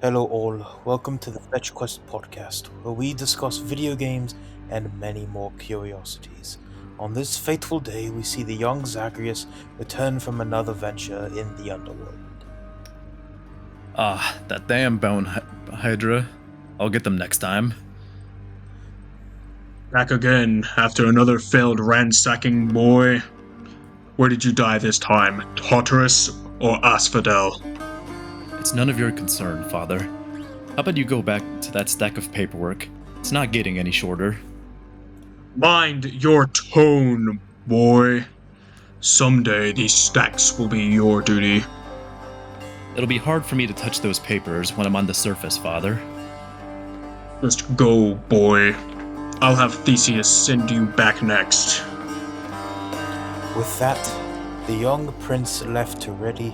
Hello all, welcome to the Fetch Quest podcast, where we discuss video games and many more curiosities. On this fateful day, we see the young Zagreus return from another venture in the underworld. That damn bone hydra. I'll get them next time. Back again after another failed ransacking, boy. Where did you die this time, Tartarus or Asphodel? It's none of your concern, Father. How about you go back to that stack of paperwork? It's not getting any shorter. Mind your tone, boy. Someday these stacks will be your duty. It'll be hard for me to touch those papers when I'm on the surface, Father. Just go, boy. I'll have Theseus send you back next. With that, the young prince left to ready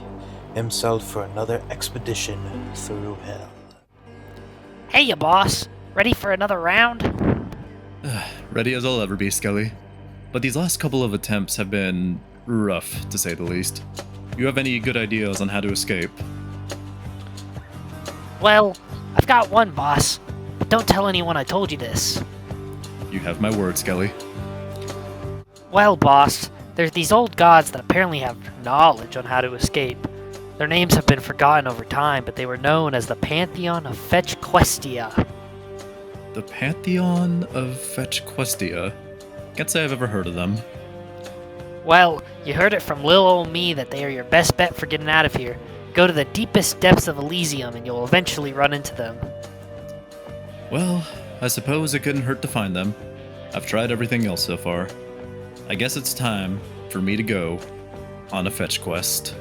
himself for another expedition through hell. Hey, you boss. Ready for another round? Ready as I'll ever be, Skelly. But these last couple of attempts have been rough, to say the least. You have any good ideas on how to escape? Well, I've got one, boss. But don't tell anyone I told you this. You have my word, Skelly. Well, boss, there's these old gods that apparently have knowledge on how to escape. Their names have been forgotten over time, but they were known as the Pantheon of Fetch Questia. The Pantheon of Fetch Questia? Can't say I've ever heard of them. Well, you heard it from lil' ol' me that they are your best bet for getting out of here. Go to the deepest depths of Elysium and you'll eventually run into them. Well, I suppose it couldn't hurt to find them. I've tried everything else so far. I guess it's time for me to go on a fetch quest.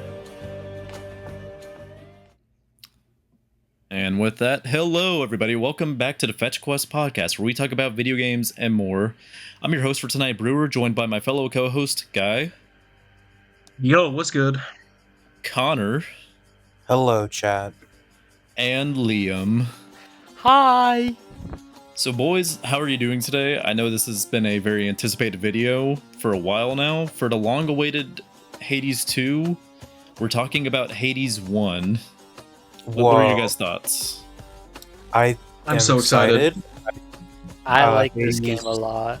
And with that, hello everybody, welcome back to the Fetch Quest podcast, where we talk about video games and more. I'm your host for tonight, Brewer, joined by my fellow co-host, Guy. Yo, what's good? Connor. Hello, Chad. And Liam. Hi! So boys, how are you doing today? I know this has been a very anticipated video for a while now. For the long-awaited Hades 2, we're talking about Hades 1. What are your guys' thoughts? I'm so excited. I like Hades. this game a lot.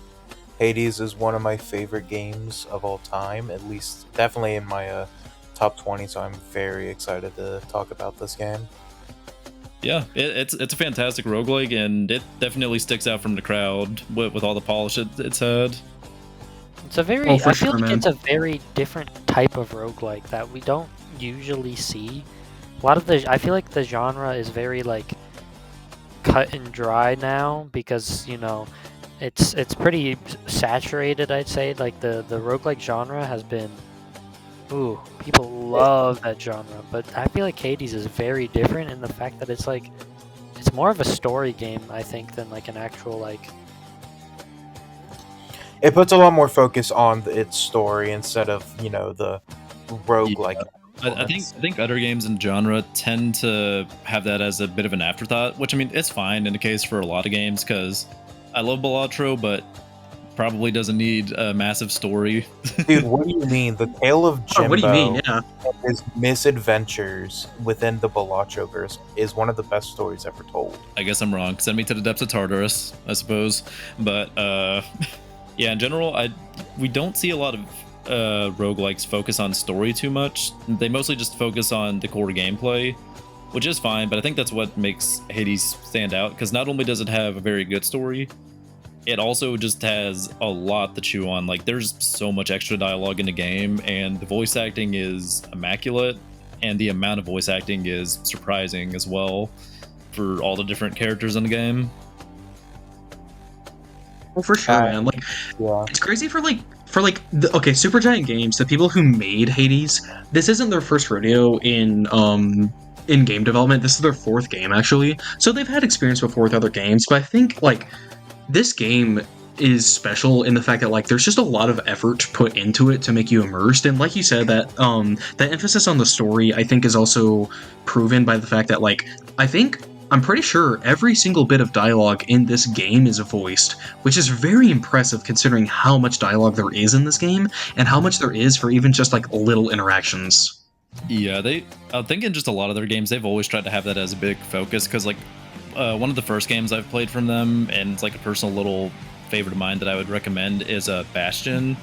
Hades is one of my favorite games of all time, at least definitely in my top 20, so I'm very excited to talk about this game. Yeah, it's a fantastic roguelike, and it definitely sticks out from the crowd with all the polish it's had. It's a very, I feel like it's a very different type of roguelike that we don't usually see. A lot of I feel like the genre is very like cut and dry now because, you know, it's pretty saturated, I'd say. Like the roguelike genre has been, people love that genre, but I feel like Hades is very different in the fact that it's like, it's more of a story game, I think, than like an actual like... It puts a lot more focus on its story instead of, you know, the roguelike. Yeah. I think other games in genre tend to have that as a bit of an afterthought, which, I mean, it's fine in the case for a lot of games, because I love Balatro, but probably doesn't need a massive story. Dude, what do you mean? The Tale of Jimbo What do you mean? Yeah. and his misadventures within the Balatroverse is one of the best stories ever told. I guess I'm wrong. Send me to the depths of Tartarus, I suppose. But, yeah, in general, we don't see a lot of roguelikes focus on story too much. They mostly just focus on the core gameplay, which is fine, but I think that's what makes Hades stand out, because not only does it have a very good story, it also just has a lot to chew on. Like, there's so much extra dialogue in the game, and the voice acting is immaculate, and the amount of voice acting is surprising as well for all the different characters in the game. Well, for sure, man. Like, Yeah. it's crazy for Supergiant Games, the people who made Hades, this isn't their first rodeo in game development. This is their fourth game, actually. So they've had experience before with other games, but I think like this game is special in the fact that like there's just a lot of effort put into it to make you immersed, and like you said, that that emphasis on the story I think is also proven by the fact that like I'm pretty sure every single bit of dialogue in this game is voiced, which is very impressive considering how much dialogue there is in this game and how much there is for even just like little interactions. Yeah, I think in just a lot of their games, they've always tried to have that as a big focus. Because like one of the first games I've played from them, and it's like a personal little favorite of mine that I would recommend is Bastion,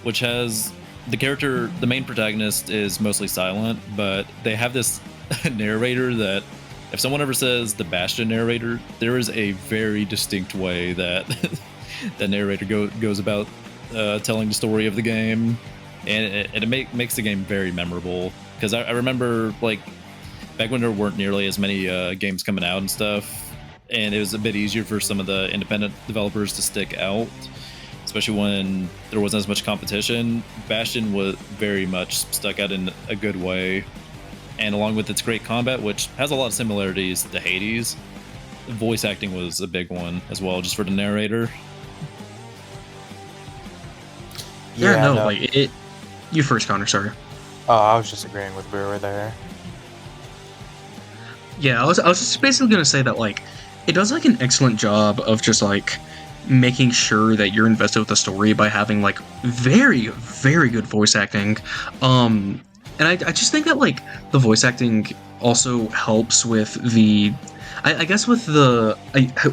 which has the main protagonist is mostly silent, but they have this narrator that if someone ever says the Bastion narrator, there is a very distinct way that that narrator goes about telling the story of the game, and makes the game very memorable. Because I remember like back when there weren't nearly as many games coming out and stuff, and it was a bit easier for some of the independent developers to stick out, especially when there wasn't as much competition. Bastion was very much stuck out in a good way, and along with its great combat, which has a lot of similarities to Hades, voice acting was a big one as well, just for the narrator. Yeah, no, like it. You first, Connor. Sorry. Oh, I was just agreeing with Brewer there. Yeah, I was just basically gonna say that like it does like an excellent job of just like making sure that you're invested with the story by having like very, very good voice acting. And I just think that like the voice acting also helps with the I guess with the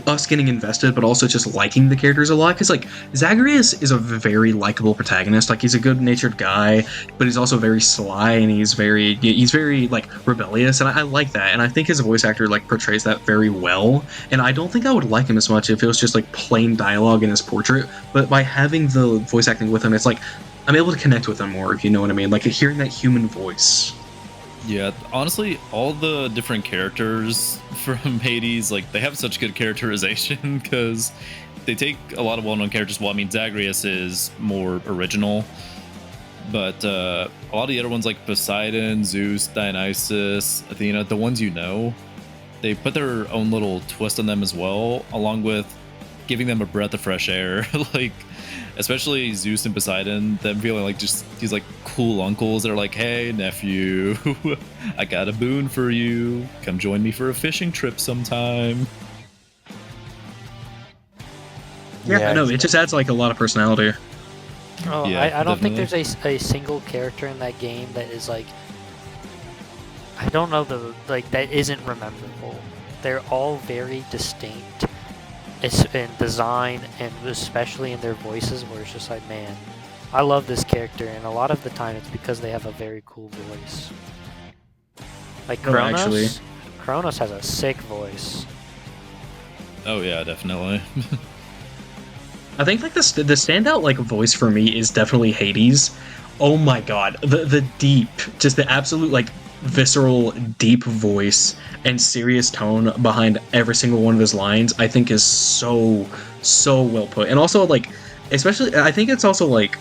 us getting invested, but also just liking the characters a lot. Because like Zagreus is a very likable protagonist. Like he's a good-natured guy, but he's also very sly and he's very like rebellious, and I like that. And I think his voice actor like portrays that very well. And I don't think I would like him as much if it was just like plain dialogue in his portrait. But by having the voice acting with him, it's like I'm able to connect with him more, if you know what I mean. Like hearing that human voice. Yeah, honestly, all the different characters from Hades, like, they have such good characterization because they take a lot of well-known characters. Well, I mean, Zagreus is more original, but a lot of the other ones, like Poseidon, Zeus, Dionysus, Athena, the ones you know, they put their own little twist on them as well, along with giving them a breath of fresh air. Like, especially Zeus and Poseidon, them feeling like just these like cool uncles that are like, hey nephew, I got a boon for you, come join me for a fishing trip sometime. Yeah, I know, it just adds like a lot of personality. Oh, yeah, I don't think there's a single character in that game that is like, I don't know, that isn't memorable. They're all very distinct. It's in design and especially in their voices, where it's just like, man, I love this character, and a lot of the time it's because they have a very cool voice. Like Kronos, Kronos has a sick voice. Oh yeah, definitely. I think like the standout like voice for me is definitely Hades. Oh my god, the deep, just the absolute like visceral, deep voice and serious tone behind every single one of his lines, I think is so well put. And also like, especially, I think it's also like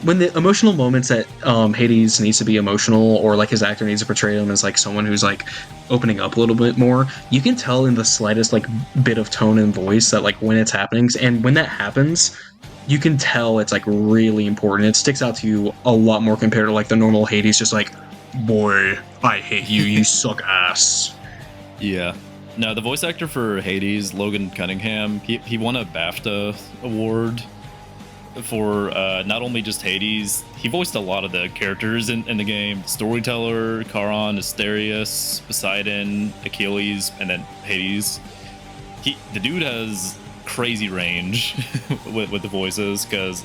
when the emotional moments that Hades needs to be emotional, or like his actor needs to portray him as like someone who's like opening up a little bit more, you can tell in the slightest like bit of tone and voice that like when it's happening, and when that happens, you can tell it's like really important. It sticks out to you a lot more compared to like the normal Hades, just like, boy, I hate you, you suck ass. Yeah. No, the voice actor for Hades, Logan Cunningham, he won a BAFTA award for not only just Hades, he voiced a lot of the characters in the game. Storyteller, Charon, Asterius, Poseidon, Achilles, and then Hades. The dude has crazy range with the voices, because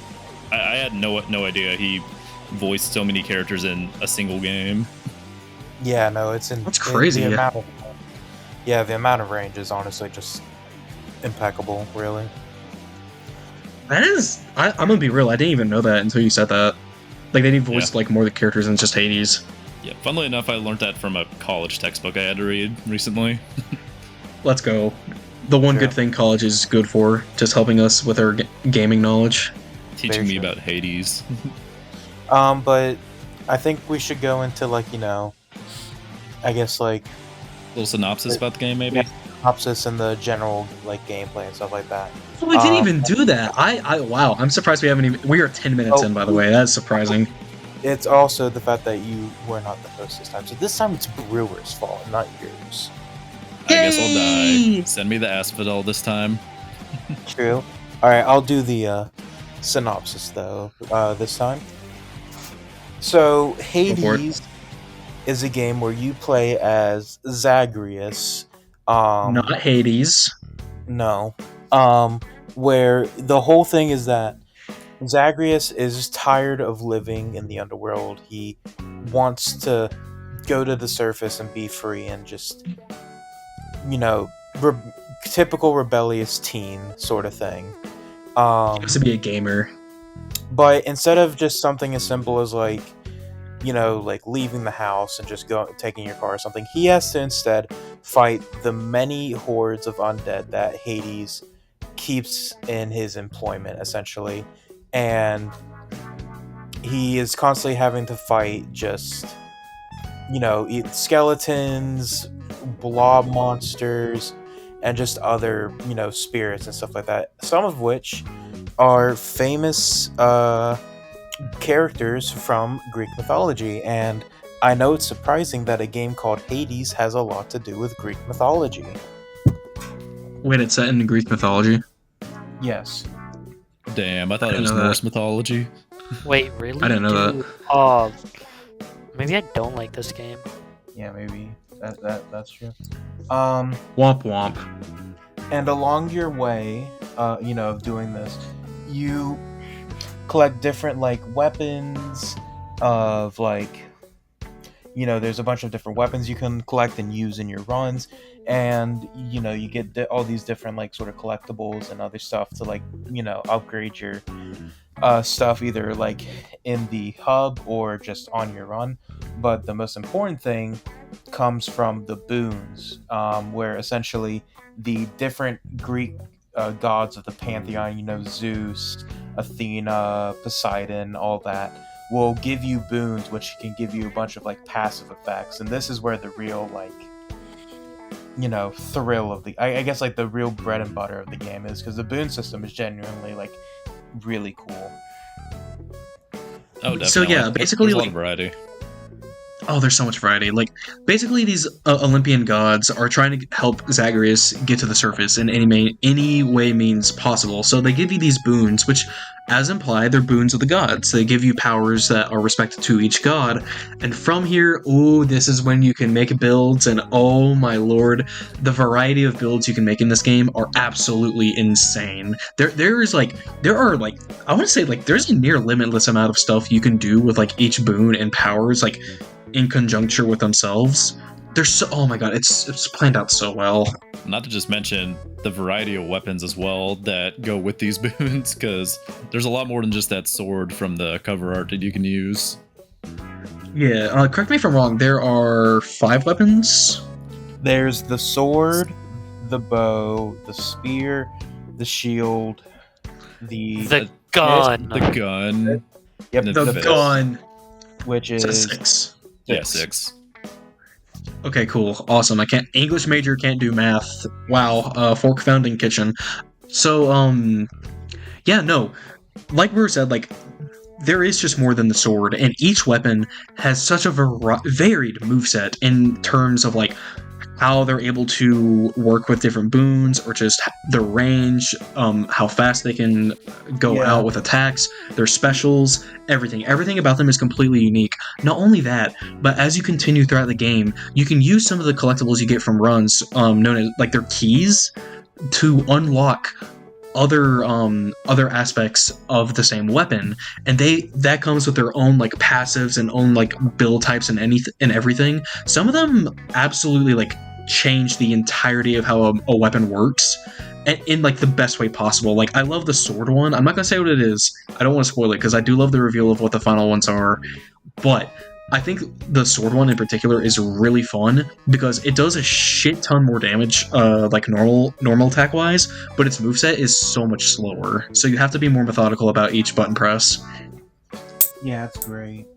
I had no idea he voiced so many characters in a single game. Yeah, no, it's that's crazy. The amount of range is honestly just impeccable, really. That is, I'm gonna be real, I didn't even know that until you said that. Like, they voiced like more of the characters than just Hades. Yeah, funnily enough, I learned that from a college textbook I had to read recently. Let's go. The one good thing college is good for, just helping us with our gaming knowledge. Teaching me about Hades. But I think we should go into like, you know, I guess like a little synopsis about the game, maybe. Yeah, synopsis and the general like gameplay and stuff like that. Oh, we didn't even do that. Wow, I'm surprised we haven't even. We are 10 minutes in, by the way. That's surprising. It's also the fact that you were not the host this time. So this time it's Brewer's fault, not yours. I guess I'll die. Send me the asphodel this time. True. All right, I'll do the synopsis though this time. So Go for it. Hades is a game where you play as Zagreus. Um, Not Hades. no. Where the whole thing is that Zagreus is tired of living in the underworld. He wants to go to the surface and be free and just, you know, re- typical rebellious teen sort of thing. He wants to be a gamer. But instead of just something as simple as like, like leaving the house and just taking your car or something, he has to instead fight the many hordes of undead that Hades keeps in his employment, essentially. And he is constantly having to fight just, skeletons, blob monsters, and just other, spirits and stuff like that. Some of which are famous characters from Greek mythology. And I know it's surprising that a game called Hades has a lot to do with Greek mythology. Wait, it's set in Greek mythology? Yes. Damn, I thought it didn't was know that. Norse mythology. Wait, really? I didn't know Dude, oh, maybe I don't like this game. Yeah, maybe that's true. Womp womp. And along your way, of doing this, you collect different weapons of there's a bunch of different weapons you can collect and use in your runs, and you get all these different sort of collectibles and other stuff to upgrade your stuff either in the hub or just on your run. But the most important thing comes from the boons, where essentially the different Greek gods of the pantheon, Zeus, Athena, Poseidon, all that, will give you boons, which can give you a bunch of passive effects. And this is where the real thrill of I guess the real bread and butter of the game is, because the boon system is genuinely really cool. Oh, definitely. So yeah, basically there's a lot of variety. Oh, there's so much variety. Basically, these Olympian gods are trying to help Zagreus get to the surface in any way means possible. So they give you these boons, which, as implied, they're boons of the gods. They give you powers that are respected to each god. And from here, this is when you can make builds, and oh my lord, the variety of builds you can make in this game are absolutely insane. There are I want to say there's a near limitless amount of stuff you can do with each boon and powers in conjuncture with themselves. They're so, oh my god, it's planned out so well. Not to just mention the variety of weapons as well that go with these boons, because there's a lot more than just that sword from the cover art that you can use. Yeah, correct me if I'm wrong, there are 5 weapons? There's the sword, the bow, the spear, the shield, the gun. The gun. Yep, The fist. gun. which is So 6. Yeah, 6. Okay, cool. Awesome. I can't English major, can't do math. Wow, fork found in kitchen. So, yeah, no. Like Brewer said, there is just more than the sword, and each weapon has such a varied moveset in terms of how they're able to work with different boons, or just their range, how fast they can go out with attacks, their specials, everything. Everything about them is completely unique. Not only that, but as you continue throughout the game, you can use some of the collectibles you get from runs, known as their keys, to unlock other aspects of the same weapon, and that comes with their own passives and own build types and everything. Some of them absolutely change the entirety of how a weapon works, and in the best way possible. I love the sword one. I'm not gonna say what it is. I don't want to spoil it because I do love the reveal of what the final ones are, but I think the sword one in particular is really fun because it does a shit ton more damage, normal attack wise, but its moveset is so much slower. So you have to be more methodical about each button press. Yeah, it's great.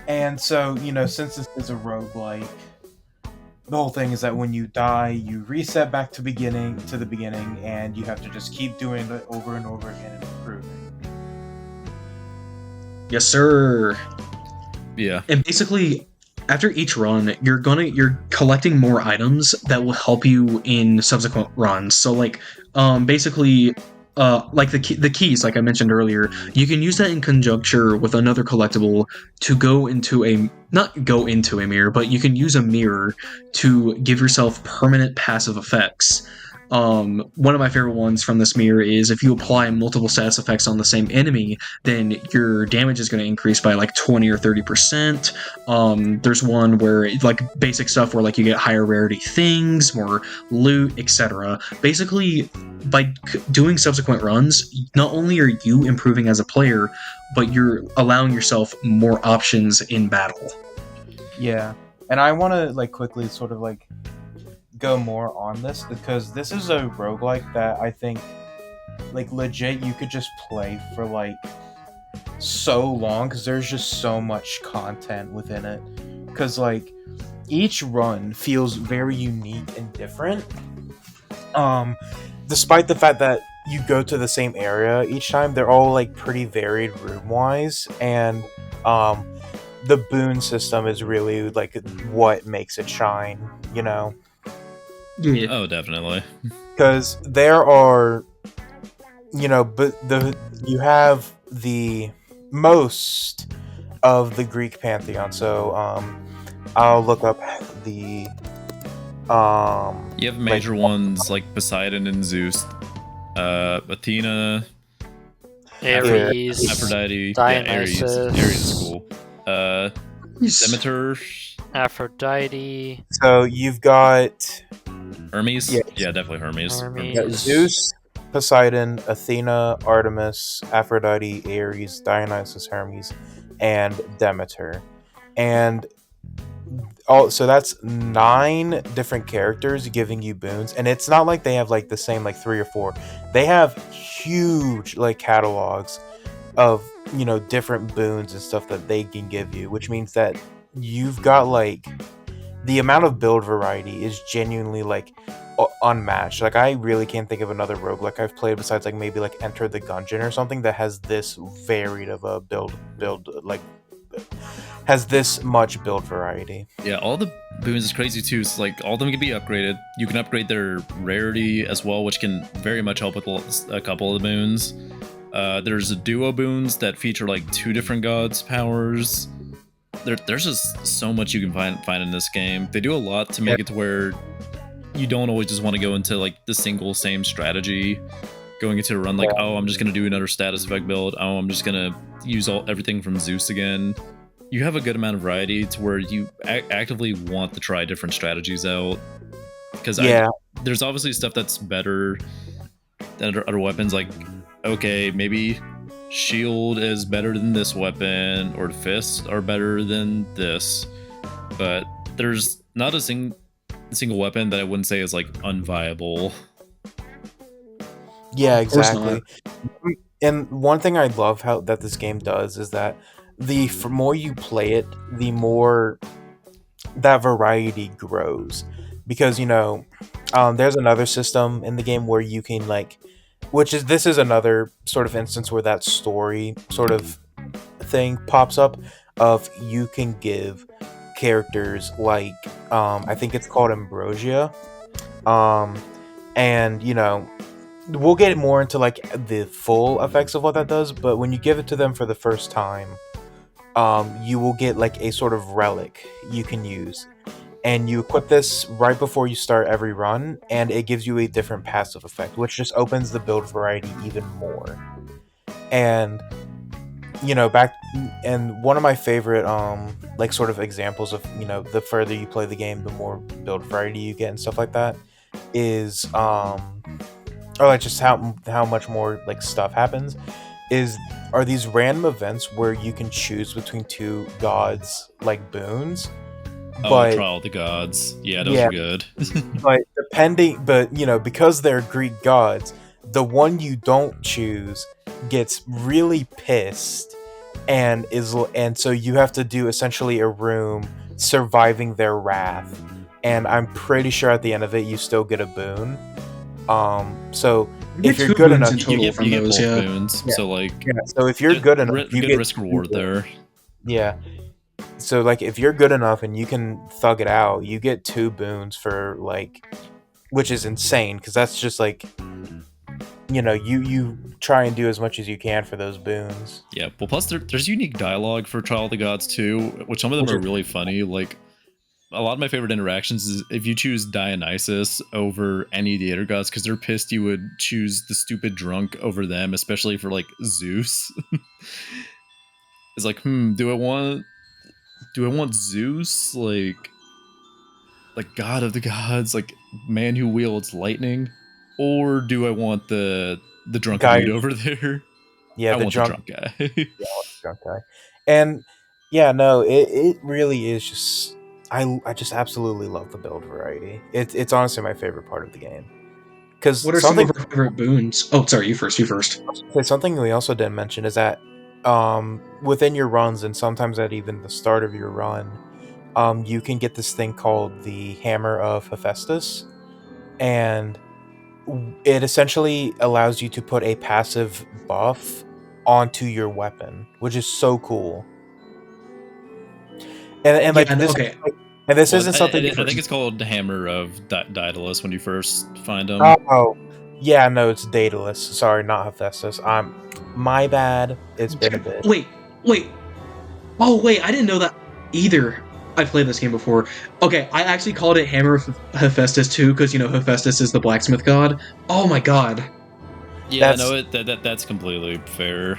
And so, since this is a roguelike, the whole thing is that when you die, you reset back to the beginning, and you have to just keep doing it over and over again and improving. Yes, sir. Yeah. And basically, after each run, you're collecting more items that will help you in subsequent runs. So basically, like the keys, like I mentioned earlier, you can use that in conjuncture with another collectible to go into a not go into a mirror, but you can use a mirror to give yourself permanent passive effects. One of my favorite ones from this mirror is if you apply multiple status effects on the same enemy, then your damage is going to increase by like 20 or 30%. There's one where like basic stuff where like you get higher rarity things, more loot, etc. Basically, by doing subsequent runs, not only are you improving as a player, but you're allowing yourself more options in battle. Yeah, and I want to like quickly sort of like go more on this because this is a roguelike that I think like legit you could just play for like so long because there's just so much content within it because like each run feels very unique and different despite the fact that you go to the same area each time. They're all like pretty varied room wise, and um the boon system is really like what makes it shine, you know. Yeah. Oh, definitely. Because there are, you know, but you have the most of the Greek pantheon. So I'll look up the You have major ones like Poseidon and Zeus, Athena, Ares, Aphrodite, Dionysus, Ares is cool. Demeter, Aphrodite. So you've got Hermes. Yes. Yeah, definitely Hermes. Hermes. Zeus, Poseidon, Athena, Artemis, Aphrodite, Ares, Dionysus, Hermes, and Demeter. And so that's 9 different characters giving you boons, and it's not like they have like the same like 3 or 4. They have huge like catalogs of, you know, different boons and stuff that they can give you, which means that you've got like the amount of build variety is genuinely like unmatched. Like I really can't think of another roguelike I've played besides like maybe like Enter the Gungeon or something that has this varied of a build like has this much build variety. Yeah, all the boons is crazy too. It's like all of them can be upgraded. You can upgrade their rarity as well, which can very much help with a couple of the boons. There's a duo boons that feature like 2 different gods' powers. There's just so much you can find in this game. They do a lot to make it to where you don't always just want to go into like the single same strategy. Going into a run like, oh, I'm just gonna do another status effect build. Oh, I'm just gonna use everything from Zeus again. You have a good amount of variety to where you actively want to try different strategies out. Because there's obviously stuff that's better than other weapons. Like, okay, maybe shield is better than this weapon, or fists are better than this. But there's not a single weapon that I wouldn't say is like unviable. Yeah, exactly. And one thing I love how that this game does is that the more you play it, the more that variety grows. Because, you know, there's another system in the game where you can like, this is another sort of instance where that story sort of thing pops up of you can give characters like I think it's called ambrosia, and you know, we'll get more into like the full effects of what that does, but when you give it to them for the first time, you will get like a sort of relic you can use, and you equip this right before you start every run, and it gives you a different passive effect, which just opens the build variety even more. And you know, and one of my favorite like sort of examples of, you know, the further you play the game, the more build variety you get and stuff like that is or like just how much more like stuff happens are these random events where you can choose between 2 gods like boons. But Trial of the Gods. Yeah, those are good. but you know, because they're Greek gods, the one you don't choose gets really pissed and so you have to do essentially a room surviving their wrath, and I'm pretty sure at the end of it you still get a boon. So if you're good enough, you get both boons. Yeah. So like, so if you're good enough, you get get risk reward there. Yeah. So like if you're good enough and you can thug it out, you get 2 boons for like, which is insane because that's just like, you try and do as much as you can for those boons. Yeah, well, plus there's unique dialogue for Trial of the Gods too, which some of them are really funny. Like, a lot of my favorite interactions is if you choose Dionysus over any of the other gods, because they're pissed you would choose the stupid drunk over them, especially for like Zeus. It's like, do I want Zeus, like god of the gods, like man who wields lightning, or do I want the drunk Guy, dude over there? yeah, I the want the drunk, drunk guy. yeah, drunk guy, and yeah, no, it really is just I just absolutely love the build variety. It's honestly my favorite part of the game because What are some of our favorite boons? Oh, sorry, you first. You first. something we also didn't mention is that within your runs and sometimes at even the start of your run, you can get this thing called the Hammer of Hephaestus, and it essentially allows you to put a passive buff onto your weapon, which is so cool. And like Yeah. this, Okay. and this Well, isn't something. I think it's called the Hammer of Daedalus when you first find him. Oh, yeah, no, it's Daedalus. Sorry, not Hephaestus. My bad. It's been a bit. Wait. Wait. Oh, wait. I didn't know that either. I played this game before. Okay, I actually called it Hammer of Hephaestus too, because Hephaestus is the blacksmith god. Oh my god. Yeah, That's no, that's completely fair.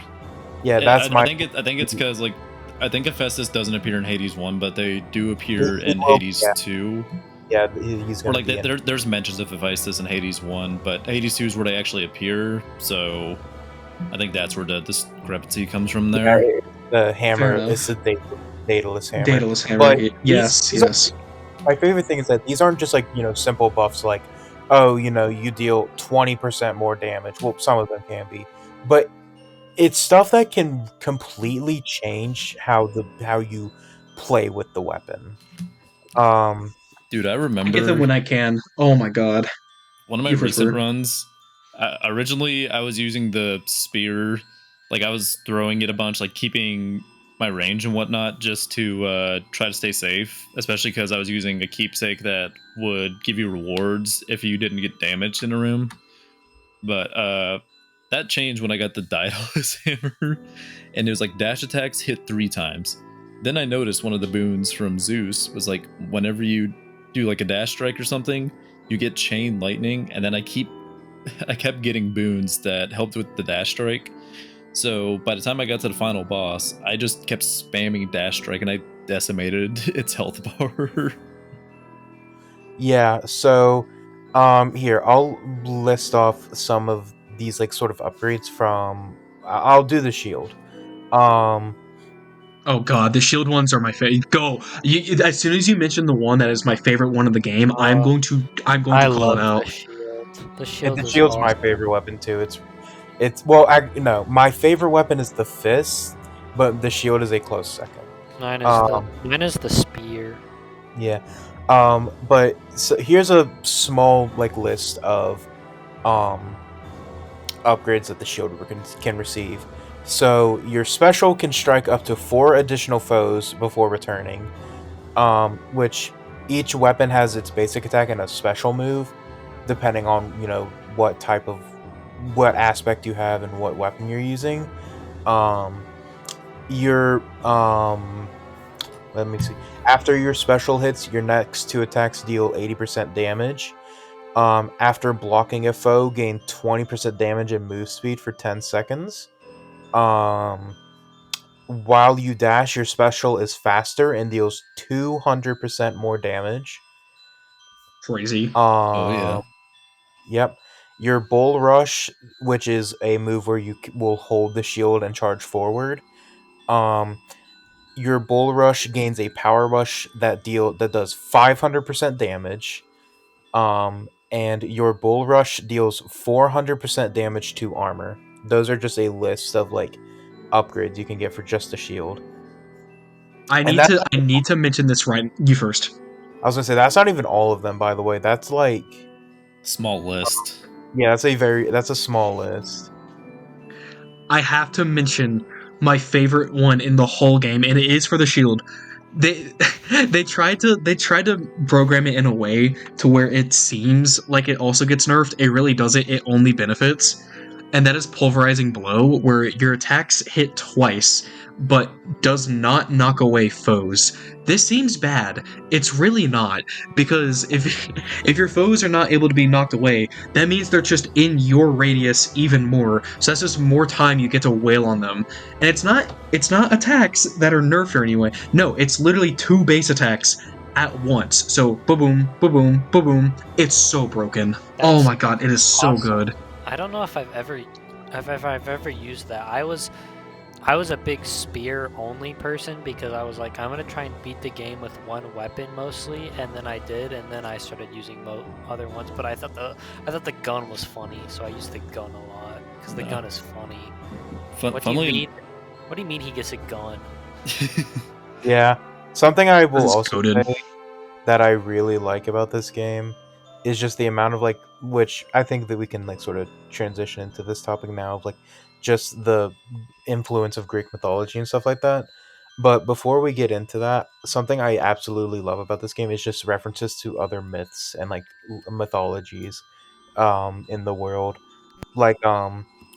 yeah, that's my. I think it's because like I think Hephaestus doesn't appear in Hades 1, but they do appear He in will- Hades yeah, 2. yeah, he's Or gonna like be in. there's mentions of Hephaestus in Hades 1, but Hades 2 is where they actually appear. So I think that's where the discrepancy comes from Yeah, there. the hammer enough. is the Daedalus hammer. Daedalus Hammer. But Yes. these Yes. my favorite thing is that these aren't just like simple buffs like, oh, you deal 20% more damage. Well, some of them can be, but it's stuff that can completely change how you play with the weapon. Dude, I I get them remember when I can. Oh my god. one of my You first, recent Bird. runs. Originally, I was using the spear, like I was throwing it a bunch, like keeping my range and whatnot, just to try to stay safe. Especially because I was using a keepsake that would give you rewards if you didn't get damaged in a room. But that changed when I got the Daedalus hammer, and it was like dash attacks hit 3 times. Then I noticed one of the boons from Zeus was like whenever you do like a dash strike or something, you get chain lightning, and then I kept getting boons that helped with the dash strike. So by the time I got to the final boss, I just kept spamming dash strike, and I decimated its health bar. Yeah, so here I'll list off some of these like sort of upgrades from I'll do the shield. Um Oh god, the shield ones are my favorite. Go. As soon as you mention the one that is my favorite one of the game, I'm Uh, going to I call it love out. the shield. The the shield is shield's my awesome. favorite weapon too. It's well, no, my favorite weapon is the fist, but the shield is a close second. Mine is the spear. Yeah. But so here's a small like list of um upgrades that the shield can receive. So your special can strike up to 4 additional foes before returning, which each weapon has its basic attack and a special move, depending on what aspect you have and what weapon you're using. Um, your let me see. After your special hits, your next 2 attacks deal 80% damage. After blocking a foe, gain 20% damage and move speed for 10 seconds. While you dash, your special is faster and deals 200% more damage. Crazy. Oh yeah. Yep. Your bull rush, which is a move where you will hold the shield and charge forward. Um, your bull rush gains a power rush that does 500% damage. And your bull rush deals 400% damage to armor. Those are just a list of like upgrades you can get for just the shield. And that I need to mention this right. You first. I was gonna say that's not even all of them, by the way. That's like Small list. yeah, that's a small list. I have to mention my favorite one in the whole game, and it is for the shield. They they tried to program it in a way to where it seems like it also gets nerfed. It really doesn't. It only benefits. and that is Pulverizing Blow, where your attacks hit twice, but does not knock away foes. This seems bad. It's really not, because if your foes are not able to be knocked away, that means they're just in your radius even more. So that's just more time you get to wail on them. And it's not attacks that are nerfed or anyway. No, it's literally 2 base attacks at once. So boom, boom, boom. It's so broken. Oh my god, it is so good. I don't know if I've ever used that. I was a big spear only person because I was like, I'm gonna try and beat the game with one weapon mostly, and then I did, and then I started using other ones. But I thought the gun was funny, so I used the gun a lot because the gun is funny. What do you mean he gets a gun? Yeah, something I will also coded. say that I really like about this game is just the amount of which I think that we can sort of transition into this topic now of just the influence of Greek mythology and stuff like that. But before we get into that, something I absolutely love about this game is just references to other myths and mythologies in the world. We're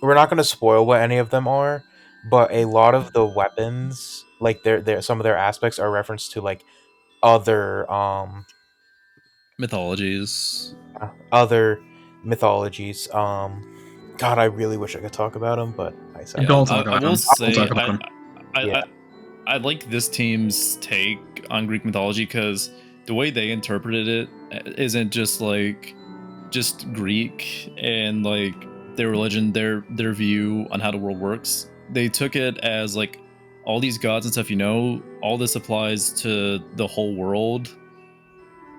not going to spoil what any of them are, but a lot of the weapons, their some of their aspects are referenced to other mythologies. Other mythologies. God, I really wish I could talk about them, but I will say I like this team's take on Greek mythology because the way they interpreted it isn't just Greek and their religion, their view on how the world works. They took it as all these gods and stuff. All this applies to the whole world,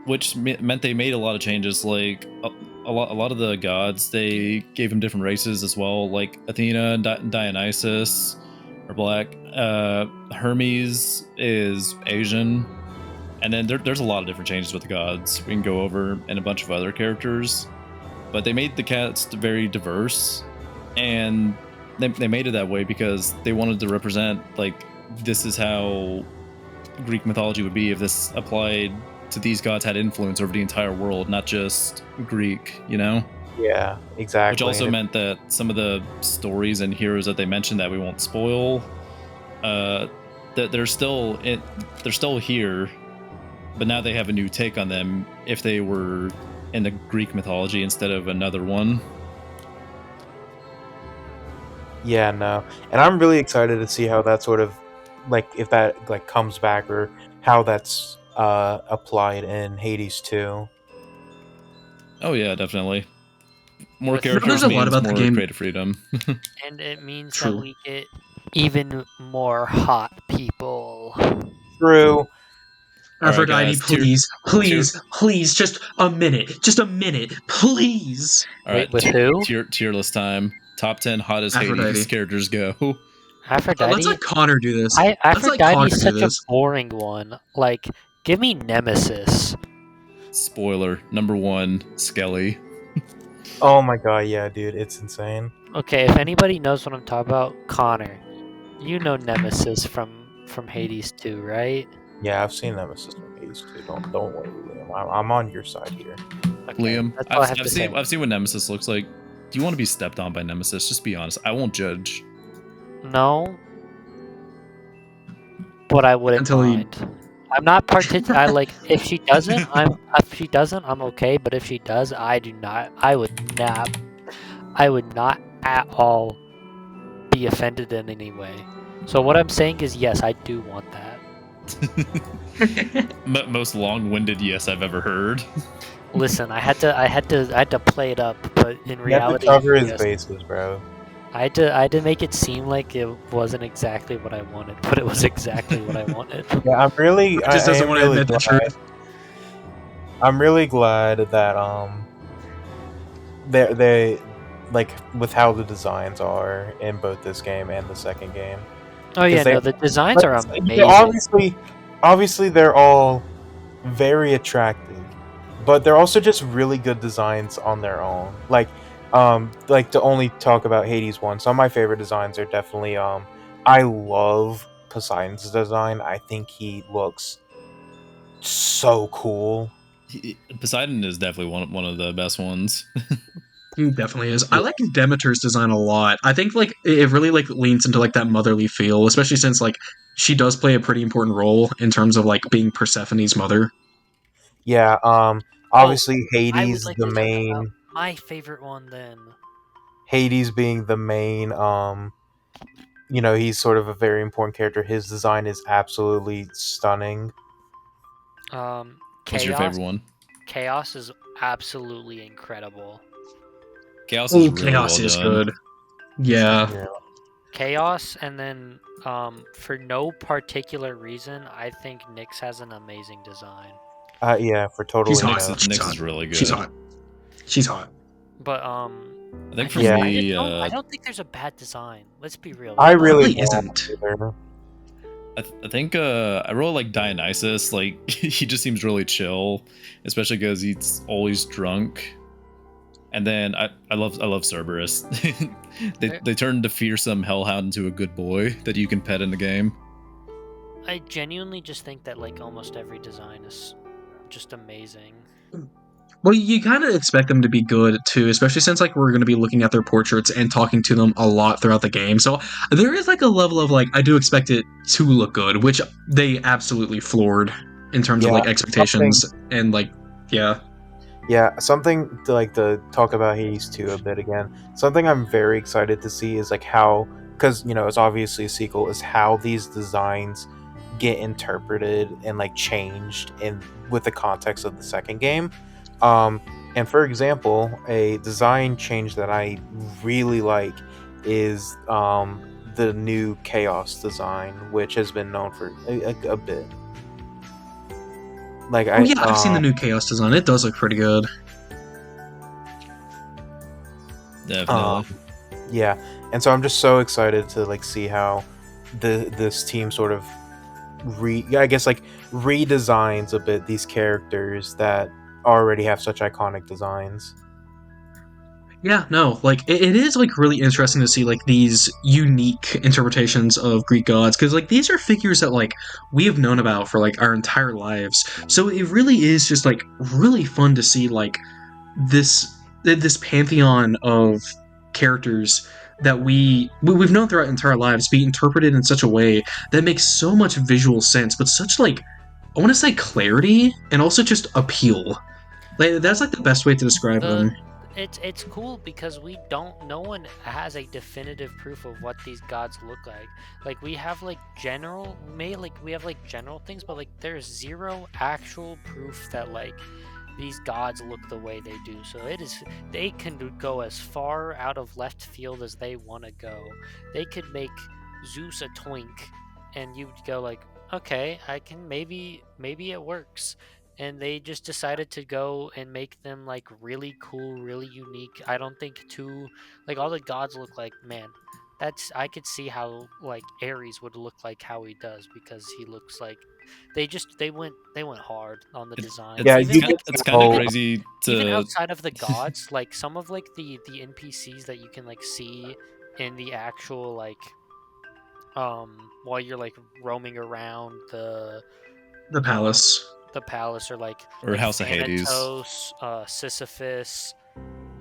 which meant they made a lot of changes. A lot of the gods, they gave them different races as well. Like Athena, Dionysus are black. Hermes is Asian. And then there's a lot of different changes with the gods we can go over, and a bunch of other characters. But they made the cast very diverse, and they made it that way because they wanted to represent this is how Greek mythology would be if this applied to these gods, had influence over the entire world, not just Greek, Yeah, exactly. Which also meant that some of the stories and heroes that they mentioned that we won't spoil, that they're still here, but now they have a new take on them if they were in the Greek mythology instead of another one. Yeah, no. And I'm really excited to see how that sort of if that comes back, or how that's applied in Hades 2. Oh yeah, definitely. More characters there's a lot about more the game. creative freedom. And it means that we get even more hot people. True. Aphrodite, please, just a minute, please. All right, with who? Tier list time. Top 10 hottest Aphrodite. Hades characters go. Aphrodite. Let's let Connor do this. Aphrodite's such a boring one. Give me Nemesis. Spoiler, number 1, Skelly. Oh my god, yeah, dude, it's insane. Okay, if anybody knows what I'm talking about, Connor, you know Nemesis from Hades 2, right? Yeah, I've seen Nemesis from Hades 2. Don't worry, Liam. I'm on your side here. Okay, Liam, I've seen what Nemesis looks like. Do you want to be stepped on by Nemesis? Just be honest. I won't judge. No, but I wouldn't mind. I'm not particular. If she doesn't, I'm okay. But if she does, I would not at all be offended in any way. So what I'm saying is, yes, I do want that. Most long-winded yes I've ever heard. Listen, I had to play it up, but in reality, you have to cover his bases, bro. I had to make it seem like it wasn't exactly what I wanted, but it was exactly what I wanted. Yeah, I'm really glad that they with how the designs are in both this game and the second game. Oh yeah, the designs are amazing. Obviously they're all very attractive, but they're also just really good designs on their own. To only talk about Hades 1, some of my favorite designs are definitely I love Poseidon's design. I think he looks so cool. Poseidon is definitely one of the best ones. He definitely is. I like Demeter's design a lot. I think like it really like leans into like that motherly feel, especially since like she does play a pretty important role in terms of like being Persephone's mother. Yeah, Oh, obviously I would Hades like the to talk about main my favorite one then. Hades being the main he's sort of a very important character. His design is absolutely stunning. What's your Chaos. favorite one? Chaos is absolutely incredible. Chaos is Oh, really Chaos well is done. good. Yeah. Yeah. Chaos, and then for no particular reason, I think Nyx has an amazing design. Yeah, for She's totally hot. no. She's Nyx hot. is really She's good. hot. She's hot. But I think for Yeah. me, I don't think there's a bad design. Let's be real. I There really really don't isn't. either. I think I really like Dionysus. Like he just seems really chill, especially because he's always drunk. And then I love Cerberus. they turned the fearsome hellhound into a good boy that you can pet in the game. I genuinely just think that like almost every design is just amazing. Well, you kind of expect them to be good too, especially since like we're going to be looking at their portraits and talking to them a lot throughout the game. So there is like a level of like I do expect it to look good, which they absolutely floored in terms of Yeah, like expectations and like yeah. yeah, something to talk about Hades 2 a bit again. Something I'm very excited to see is like how, because it's obviously a sequel, is how these designs get interpreted and like changed in with the context of the second game. Um, and for example, a design change that I really like is the new Chaos design, which has been known for a bit. Like Oh yeah, I've seen the new Chaos design. It does look pretty good. Definitely. Yeah, and so I'm just so excited to like see how this team sort of redesigns a bit these characters that already have such iconic designs. Yeah, no, like it is like really interesting to see like these unique interpretations of Greek gods because like these are figures that like we have known about for like our entire lives. So it really is just like really fun to see like this pantheon of characters that we've known throughout our entire lives be interpreted in such a way that makes so much visual sense, but such like I want to say clarity and also just appeal. Like that's like the best way to describe The them. it's cool because no one has a definitive proof of what these gods look like. Like we have like we have like general things, but like there's zero actual proof that like these gods look the way they do. So they can go as far out of left field as they want to go. They could make Zeus a twink and you'd go like, okay, I can maybe it works. And they just decided to go and make them like really cool, really unique. I don't think like all the gods look like, man, I could see how like Ares would look like how he does because he looks like they went hard on the designs. Yeah, Even you like get It's kind of how crazy even to. outside of the gods, like some of like the NPCs that you can like see in the actual like while you're like roaming around The um palace. the palace or like Or House of Hades. Thanatos, Sisyphus,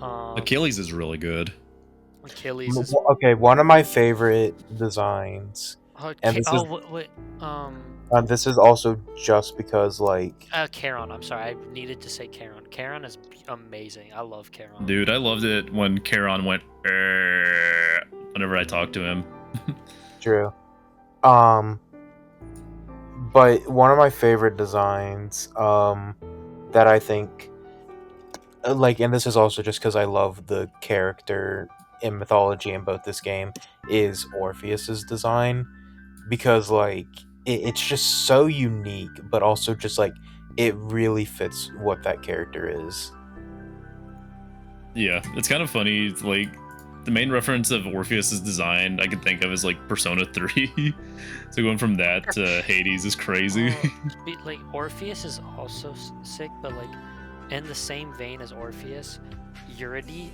Achilles is really good. Achilles is okay, one of my favorite designs, and what this is also just because like Charon. I'm sorry, I needed to say Charon. Charon is amazing. I love Charon. Dude, I loved it when Charon went whenever I talked to him. True. Um, but one of my favorite designs, that I think, like, and this is also just because I love the character in mythology in both this game, is Orpheus's design, because like it's just so unique, but also just like it really fits what that character is. Yeah, it's kind of funny. Like the main reference of Orpheus's design I could think of is like Persona 3. So going from that to Hades is crazy. Like Orpheus is also sick, but like in the same vein as Orpheus, Eurydice,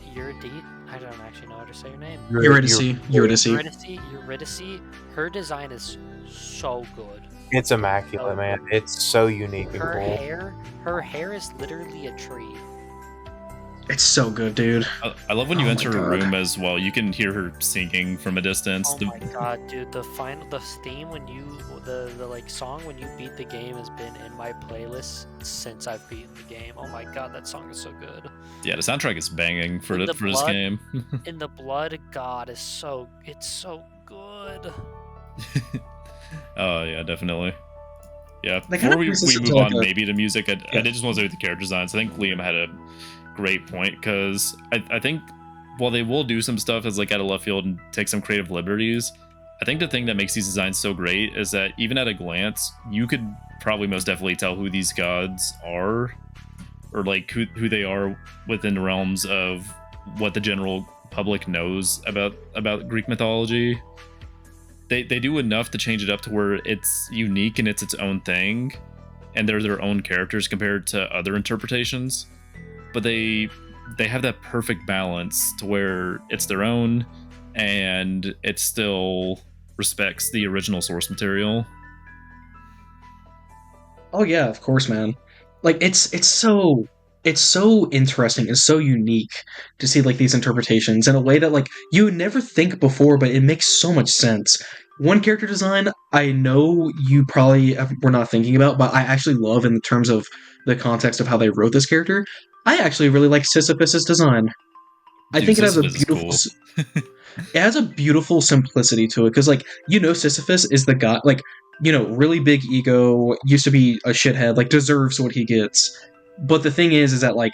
I don't actually know how to say her name. Eurydice. Her design is so good. It's immaculate, man. It's so unique and cool. Her hair is literally a tree. It's so good, dude. I love when you Oh my enter a God. room as well. You can hear her singing from a distance. Oh my god, dude! The theme when the like song when you beat the game has been in my playlist since I've beaten the game. Oh my god, that song is so good. Yeah, the soundtrack is banging for this game. In the Blood, God is so good. Oh yeah, definitely. Yeah, That kind before of we brings us move into like on a maybe to music, I yeah. did just want to say with the character designs, I think Liam had a great point because I think while they will do some stuff as like out of left field and take some creative liberties, I think the thing that makes these designs so great is that even at a glance, you could probably most definitely tell who these gods are, or like who they are within the realms of what the general public knows about Greek mythology. They do enough to change it up to where it's unique and it's its own thing, and they're their own characters compared to other interpretations. But they have that perfect balance to where it's their own and it still respects the original source material. Oh yeah, of course, man. Like it's so interesting. It's so unique to see like these interpretations in a way that like you would never think before, but it makes so much sense. One character design I know you probably were not thinking about, but I actually love in terms of the context of how they wrote this character. I actually really like Sisyphus's design. I Dude, think it has a Sisyphus is beautiful cool. it has a beautiful simplicity to it because like Sisyphus is the guy like really big ego, used to be a shithead, like deserves what he gets. But the thing is that like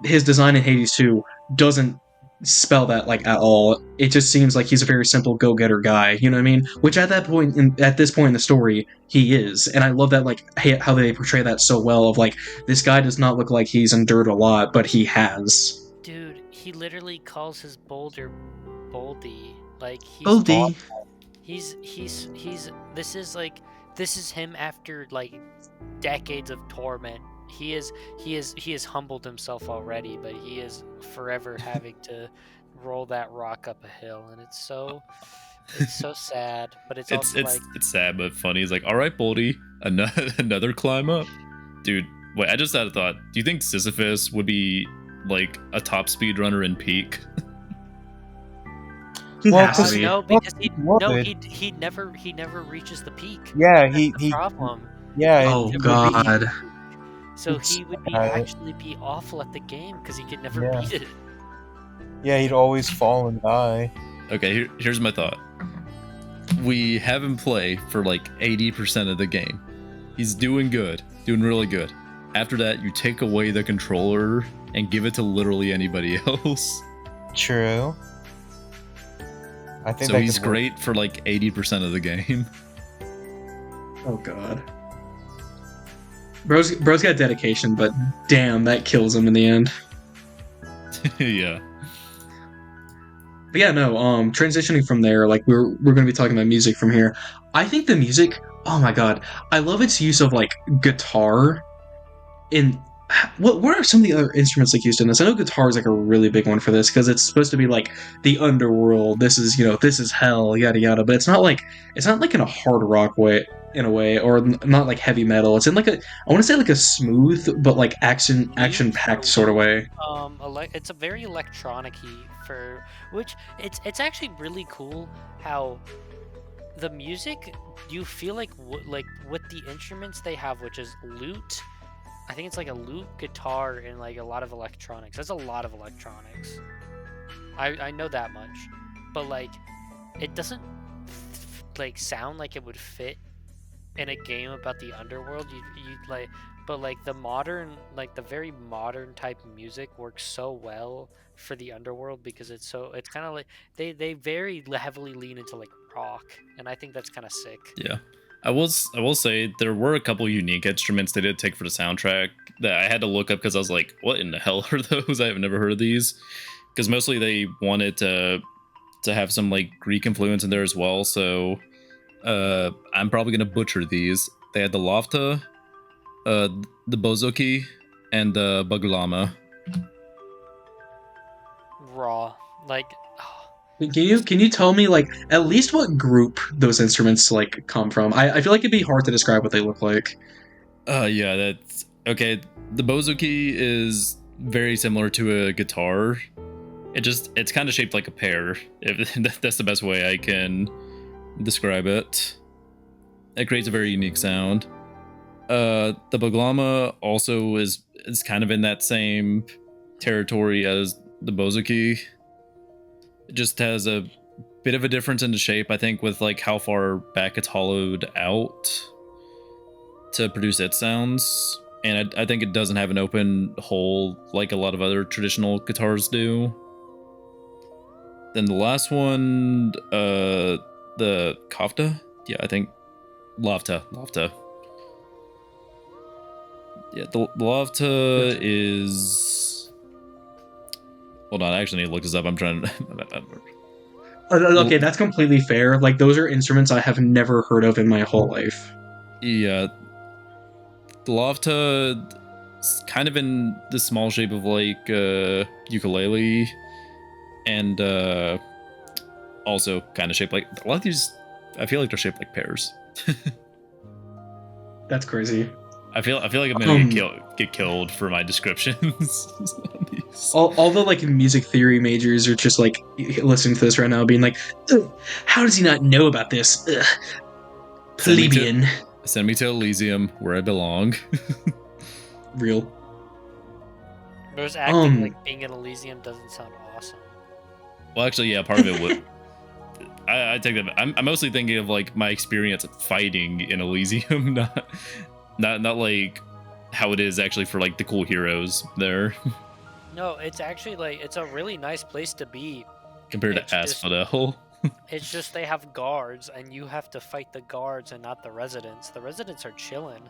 his design in Hades 2 doesn't spell that like at all. It just seems like he's a very simple go-getter guy, you know what I mean? Which at this point in the story he is. And I love that like how they portray that so well of like this guy does not look like he's endured a lot, but he has. Dude, he literally calls his boulder Boldy. Like Boldy. he's this is him after like decades of torment. He is humbled himself already, but he is forever having to roll that rock up a hill, and it's so sad, but it's also like it's sad but funny. It's like, all right, Boldy, another climb up, dude. Wait, I just had a thought. Do you think Sisyphus would be like a top speedrunner in Peak? He Well, has to 'cause- be. no, because would. he never reaches the peak. Yeah, That's he the problem. yeah. Oh it would be- God. So It's he would sad. actually be awful at the game because he could never Yeah. beat it. Yeah, he'd always fall and die. Okay, here's my thought. We have him play for like 80% of the game. He's doing good, doing really good. After that, you take away the controller and give it to literally anybody else. True. I think So that he's could work. great for like 80% of the game. Oh God. Bro's got dedication, but damn, that kills him in the end. Yeah. But yeah, no, transitioning from there, like we're gonna be talking about music from here. I think the music, oh my God, I love its use of like guitar in what are some of the other instruments like used in this? I know guitar is like a really big one for this because it's supposed to be like the underworld. This is this is hell, yada yada. But it's not like in a hard rock way in a way, or not like heavy metal. It's in like I want to say like a smooth but like action packed sort of way. It's a very electronic-y for which it's actually really cool how the music you feel like with the instruments they have, which is lute. I think it's like a lute, guitar, and like a lot of electronics. That's a lot of electronics. I know that much, but like it doesn't like sound like it would fit in a game about the underworld. You like, but like the very modern type of music works so well for the underworld because it's kind of like they very heavily lean into like rock, and I think that's kind of sick. Yeah. I will say there were a couple unique instruments they did take for the soundtrack that I had to look up because I was like, what in the hell are those? I have never heard of these. Because mostly they wanted to have some like Greek influence in there as well. So I'm probably gonna butcher these. They had the lofta, the bozoki, and the bagulama. Raw, like. Can you tell me like at least what group those instruments like come from? I feel like it'd be hard to describe what they look like. Yeah, that's okay. The bozoki is very similar to a guitar. It's kind of shaped like a pear. If that's the best way I can describe it. It creates a very unique sound. The Baglama also is kind of in that same territory as the Bozuki. It just has a bit of a difference in the shape, I think, with like how far back it's hollowed out to produce its sounds. And I think it doesn't have an open hole like a lot of other traditional guitars do. Then the last one, the Kafta? Yeah, I think Lavta. Yeah, the Lavta is... Hold on, I actually need to look this up. I'm trying to... Okay, that's completely fair. Like, those are instruments I have never heard of in my whole life. Yeah. The Lavta is kind of in the small shape of, like, ukulele. And also kind of shaped like... A lot of these, I feel like they're shaped like pears. That's crazy. I feel like I'm gonna get killed for my descriptions. all the like music theory majors are just like listening to this right now, being like, "How does he not know about this?" Ugh. Plebeian. Send me to Elysium, where I belong. Real. There's acting like being in Elysium doesn't sound awesome. Well, actually, yeah, part of it would. I take that. I'm mostly thinking of like my experience fighting in Elysium, not like how it is actually for like the cool heroes there. No, it's actually like it's a really nice place to be compared to Asphodel. It's just they have guards and you have to fight the guards and not the residents. The residents are chilling.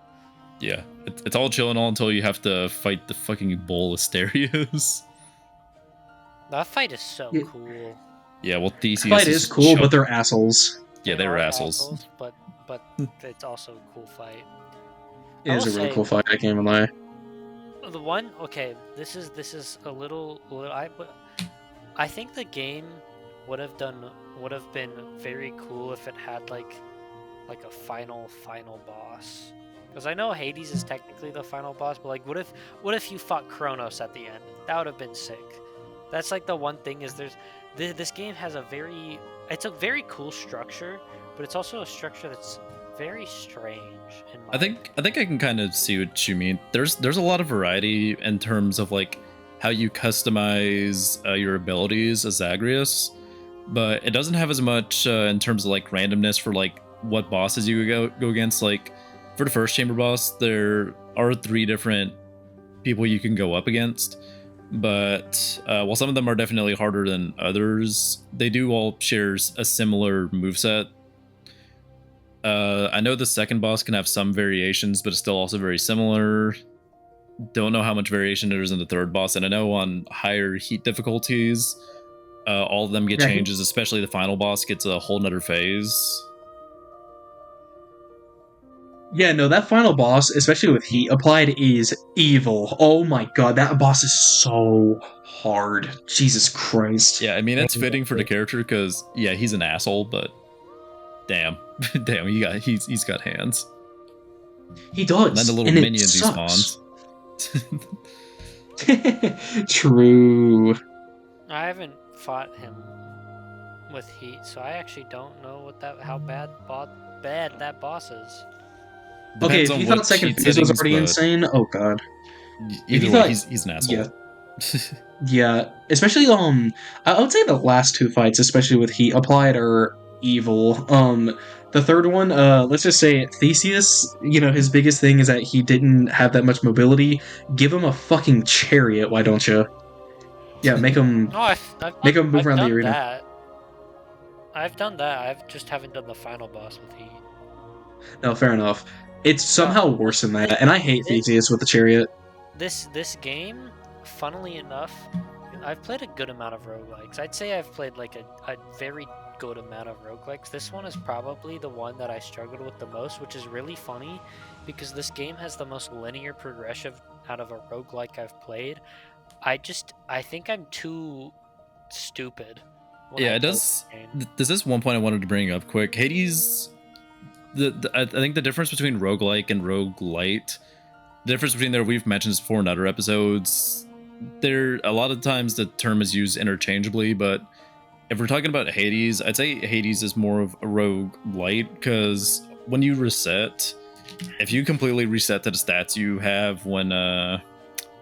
Yeah, it's all chill and all until you have to fight the fucking bull Asterios. That fight is so cool. Yeah, well, Theseus fight is cool, but they're assholes. Yeah, they were assholes. But it's also a cool fight. It is a really cool fight. I can't even lie. The one, okay, this is a little. I think the game would have been very cool if it had like a final boss. Because I know Hades is technically the final boss, but like, what if you fought Kronos at the end? That would have been sick. That's like the one thing is this game has it's a very cool structure, but it's also a structure that's very strange. I think I can kind of see what you mean. There's a lot of variety in terms of like how you customize your abilities as Zagreus, but it doesn't have as much in terms of like randomness for like what bosses you go against. Like for the first chamber boss, there are 3 different people you can go up against. But while some of them are definitely harder than others, they do all share a similar moveset. I know the second boss can have some variations, but it's still also very similar. Don't know how much variation there is in the third boss, and I know on higher heat difficulties, all of them get changes, especially the final boss gets a whole nother phase. Yeah, no, that final boss, especially with heat applied, is evil. Oh my god, that boss is so hard. Jesus Christ. Yeah, I mean, it's fitting for the character because, yeah, he's an asshole, but damn. Damn, he's got hands. He does. And then the little minions he spawns. True. I haven't fought him with heat, so I actually don't know how bad that boss is. Okay, if you thought second phase was already insane, oh god. Either way, he's an asshole. Yeah. Yeah, especially I would say the last 2 fights, especially with heat applied, are evil. The third one, let's just say Theseus, his biggest thing is that he didn't have that much mobility. Give him a fucking chariot, why don't you? Yeah, make him make him move around the arena. That. I've done that. I just haven't done the final boss with heat. No, fair enough. It's somehow worse than that, and I hate Theseus with the chariot. This game, funnily enough, I've played a good amount of roguelikes. I'd say I've played like a very good amount of roguelikes. This one is probably the one that I struggled with the most, which is really funny because this game has the most linear progression out of a roguelike I've played. I think I'm too stupid. Yeah, it does. There's this one point I wanted to bring up quick. Hades, I think the difference between roguelike and roguelite, the difference between there we've mentioned this before in other episodes, there a lot of times the term is used interchangeably, but if we're talking about Hades, I'd say Hades is more of a rogue light because when you reset, if you completely reset to the stats you have when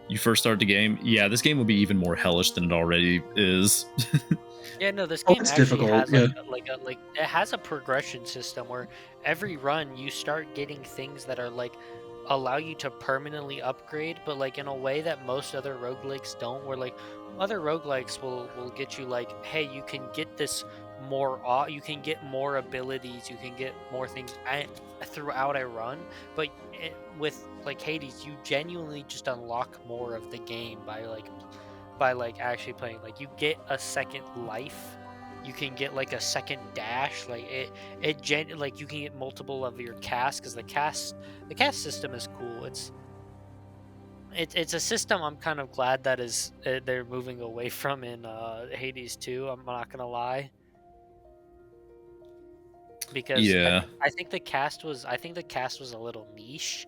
you first start the game, yeah, this game will be even more hellish than it already is. Yeah, no, this Oh, game it's actually difficult. has Yeah. like it has a progression system where every run you start getting things that are like allow you to permanently upgrade, but like in a way that most other roguelikes don't, where like other roguelikes will get you like, hey, you can get this you can get more abilities, you can get more things throughout a run, but with like Hades, you genuinely just unlock more of the game by like actually playing. Like you get a second life, you can get like a second dash, like like you can get multiple of your cast because the cast system is cool. It's a system I'm kind of glad that is they're moving away from in Hades 2. I'm not gonna lie, because Yeah. I think the cast was a little niche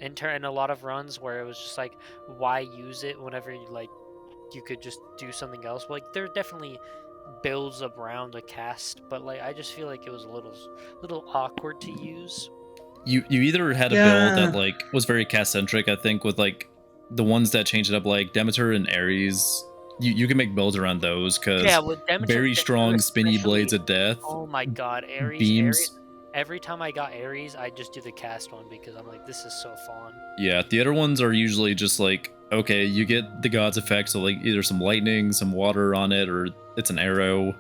in a lot of runs where it was just like, why use it whenever you could just do something else. Like there definitely builds around a cast, but like I just feel like it was a little awkward to use. You either had a build that Yeah. like was very cast centric, I think, with like the ones that changed it up, like Demeter and Ares. You can make builds around those Yeah, because with very Demeter strong spinny blades especially. of death, Oh my god, Ares. beams. Every time I got Ares, I just do the cast one because I'm like, this is so fun. Yeah, the other ones are usually just like, okay, you get the god's effect, so like either some lightning, some water on it, or it's an arrow,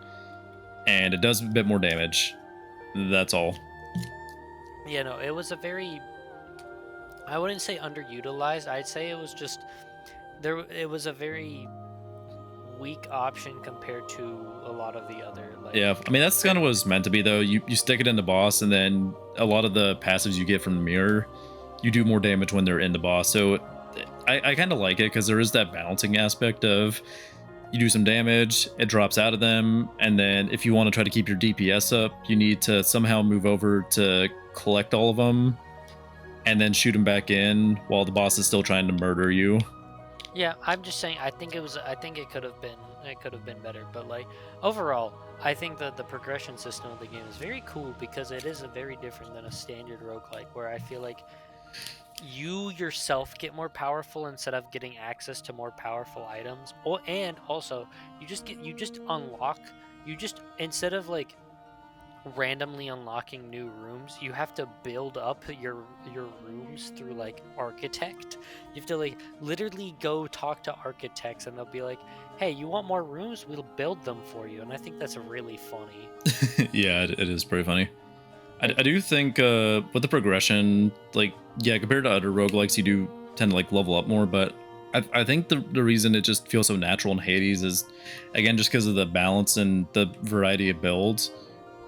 and it does a bit more damage. That's all. Yeah, no, it was a very, I wouldn't say underutilized. I'd say it was just there. It was a very weak option compared to a lot of the other like. Yeah, I mean that's kind of what it's meant to be though. You stick it in the boss, and then a lot of the passives you get from the mirror, you do more damage when they're in the boss. So I kind of like it because there is that balancing aspect of you do some damage, it drops out of them, and then if you want to try to keep your DPS up, you need to somehow move over to collect all of them, and then shoot them back in while the boss is still trying to murder you. Yeah, I'm just saying. I think it was. I think it could have been. It could have been better. But like overall, I think that the progression system of the game is very cool because it is a very different than a standard roguelike, where I feel like you yourself get more powerful instead of getting access to more powerful items. And also you just unlock. You just instead of like randomly unlocking new rooms, you have to build up your rooms through like architect. You have to like literally go talk to architects and they'll be like, hey, you want more rooms, we'll build them for you. And I think that's really funny. Yeah, it is pretty funny. I do think with the progression, like, yeah, compared to other roguelikes, you do tend to like level up more, but I think the reason it just feels so natural in Hades is, again, just because of the balance and the variety of builds.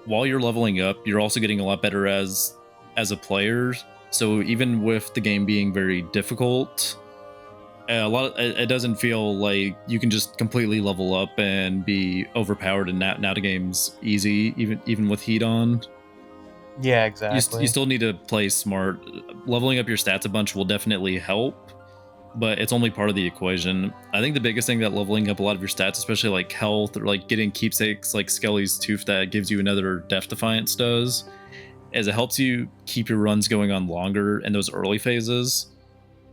While you're leveling up, you're also getting a lot better as a player. So even with the game being very difficult, it doesn't feel like you can just completely level up and be overpowered. And now the game's easy, even with heat on. Yeah, You exactly. still need to play smart. Leveling up your stats a bunch will definitely help, but it's only part of the equation. I think the biggest thing that leveling up a lot of your stats, especially like health or like getting keepsakes like Skelly's Tooth that gives you another Death Defiance does, is it helps you keep your runs going on longer in those early phases.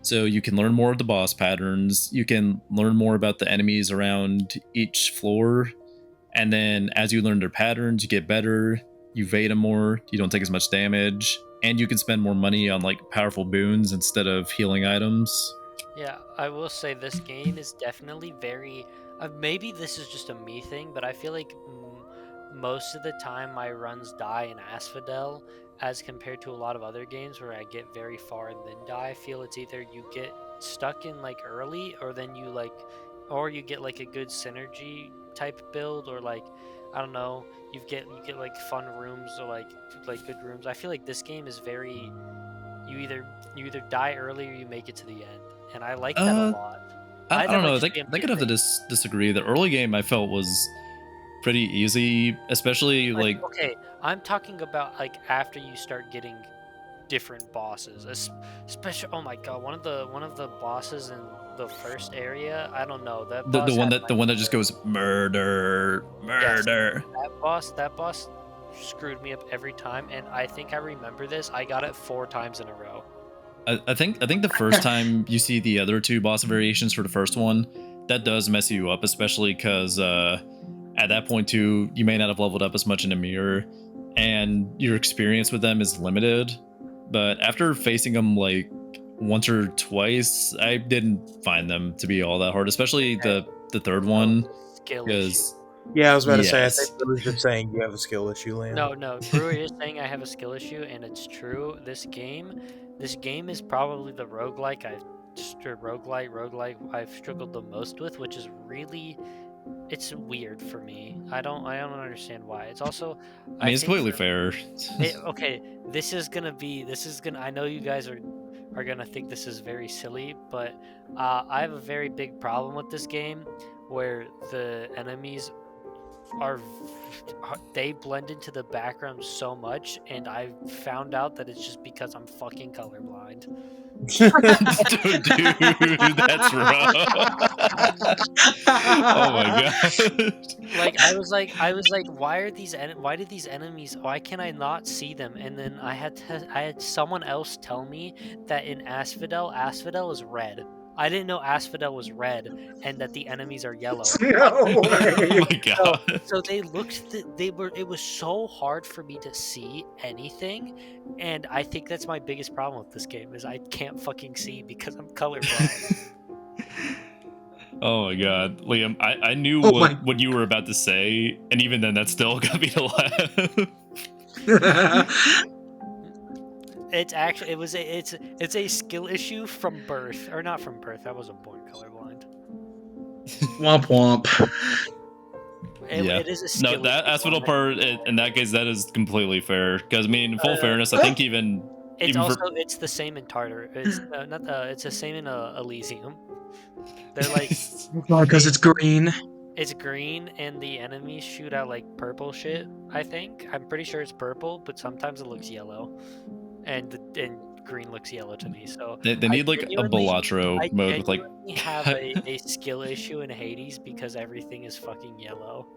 So you can learn more of the boss patterns, you can learn more about the enemies around each floor, and then as you learn their patterns, you get better, you evade them more, you don't take as much damage, and you can spend more money on like powerful boons instead of healing items. Yeah, I will say this game is definitely very. Maybe this is just a me thing, but I feel like most of the time my runs die in Asphodel as compared to a lot of other games where I get very far and then die. I feel it's either you get stuck in like early, or then or you get like a good synergy type build, or like I don't know, you get like fun rooms or like good rooms. I feel like this game is very you either die early or you make it to the end, and I like that a Uh, lot. I That don't might know. just be a They me could have to thing. disagree. The early game I felt was pretty easy, especially Like, like okay, I'm talking about like after you start getting different bosses. Especially, oh my god, one of the bosses in the first area. I don't know that boss. The one that just goes murder. Yes, that boss screwed me up every time, and I think I remember this. I got it 4 times in a row. I think the first time you see the other 2 boss variations for the first one, that does mess you up, especially because at that point too, you may not have leveled up as much in the mirror, and your experience with them is limited. But after facing them like once or twice, I didn't find them to be all that hard, especially the third one, because yeah, I was about to say, I think I was just saying you have a skill issue, Liam. No, Brewer is saying I have a skill issue, and it's true. This game is probably the roguelike I've struggled the most with, which is really, it's weird for me. I don't understand why. It's also, I mean, it's completely fair. Okay, this is gonna. I know you guys are gonna think this is very silly, but I have a very big problem with this game, where the enemies they blend into the background so much, and I found out that it's just because I'm fucking colorblind. Dude, that's rough. Oh my god. Like I was like, why did these enemies? Why can I not see them? And then I had someone else tell me that in Asphodel is red. I didn't know Asphodel was red, and that the enemies are yellow. No way. Oh my god. So it was so hard for me to see anything, and I think that's my biggest problem with this game is I can't fucking see because I'm colorblind. Oh my god, Liam, I knew what you were about to say, and even then that still got me to laugh. It's actually it's a skill issue from birth, or not from birth. I wasn't born colorblind. Womp womp. It is a skill. No, that asphodel part in that case, that is completely fair. Because I mean, in full fairness, I think it's the same in Tartar. It's it's the same in Elysium. They're like because it's green. It's green, and the enemies shoot out like purple shit. I'm pretty sure it's purple, but sometimes it looks yellow, and green looks yellow to me. So they need like a Balatro mode with like. I have a skill issue in Hades because everything is fucking yellow.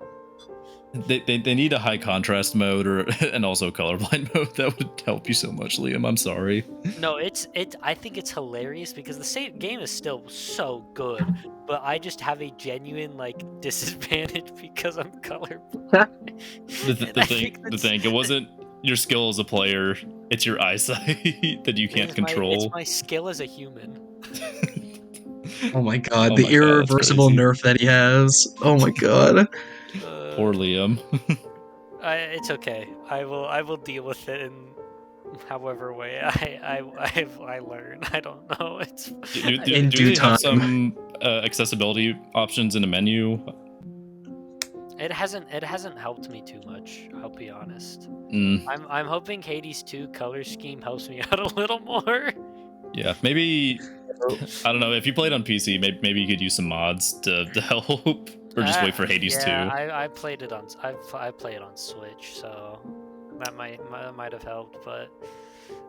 They need a high contrast mode and also colorblind mode. That would help you so much, Liam. I'm sorry. No, I think it's hilarious because the same game is still so good, but I just have a genuine like disadvantage because I'm colorblind. The thing, it wasn't your skill as a player; it's your eyesight that you can't control. It's my skill as a human. Oh my god, the irreversible nerf that he has. Oh my god. Poor Liam. It's okay. I will deal with it in however way I learn. I don't know. Do they have some accessibility options in the menu? It hasn't helped me too much. I'll be honest. I'm hoping Hades 2 color scheme helps me out a little more. Yeah, maybe. I don't know. If you played on PC, maybe you could use some mods to help. Or just wait for Hades 2. I played it on. I play it on Switch, so that might have helped, but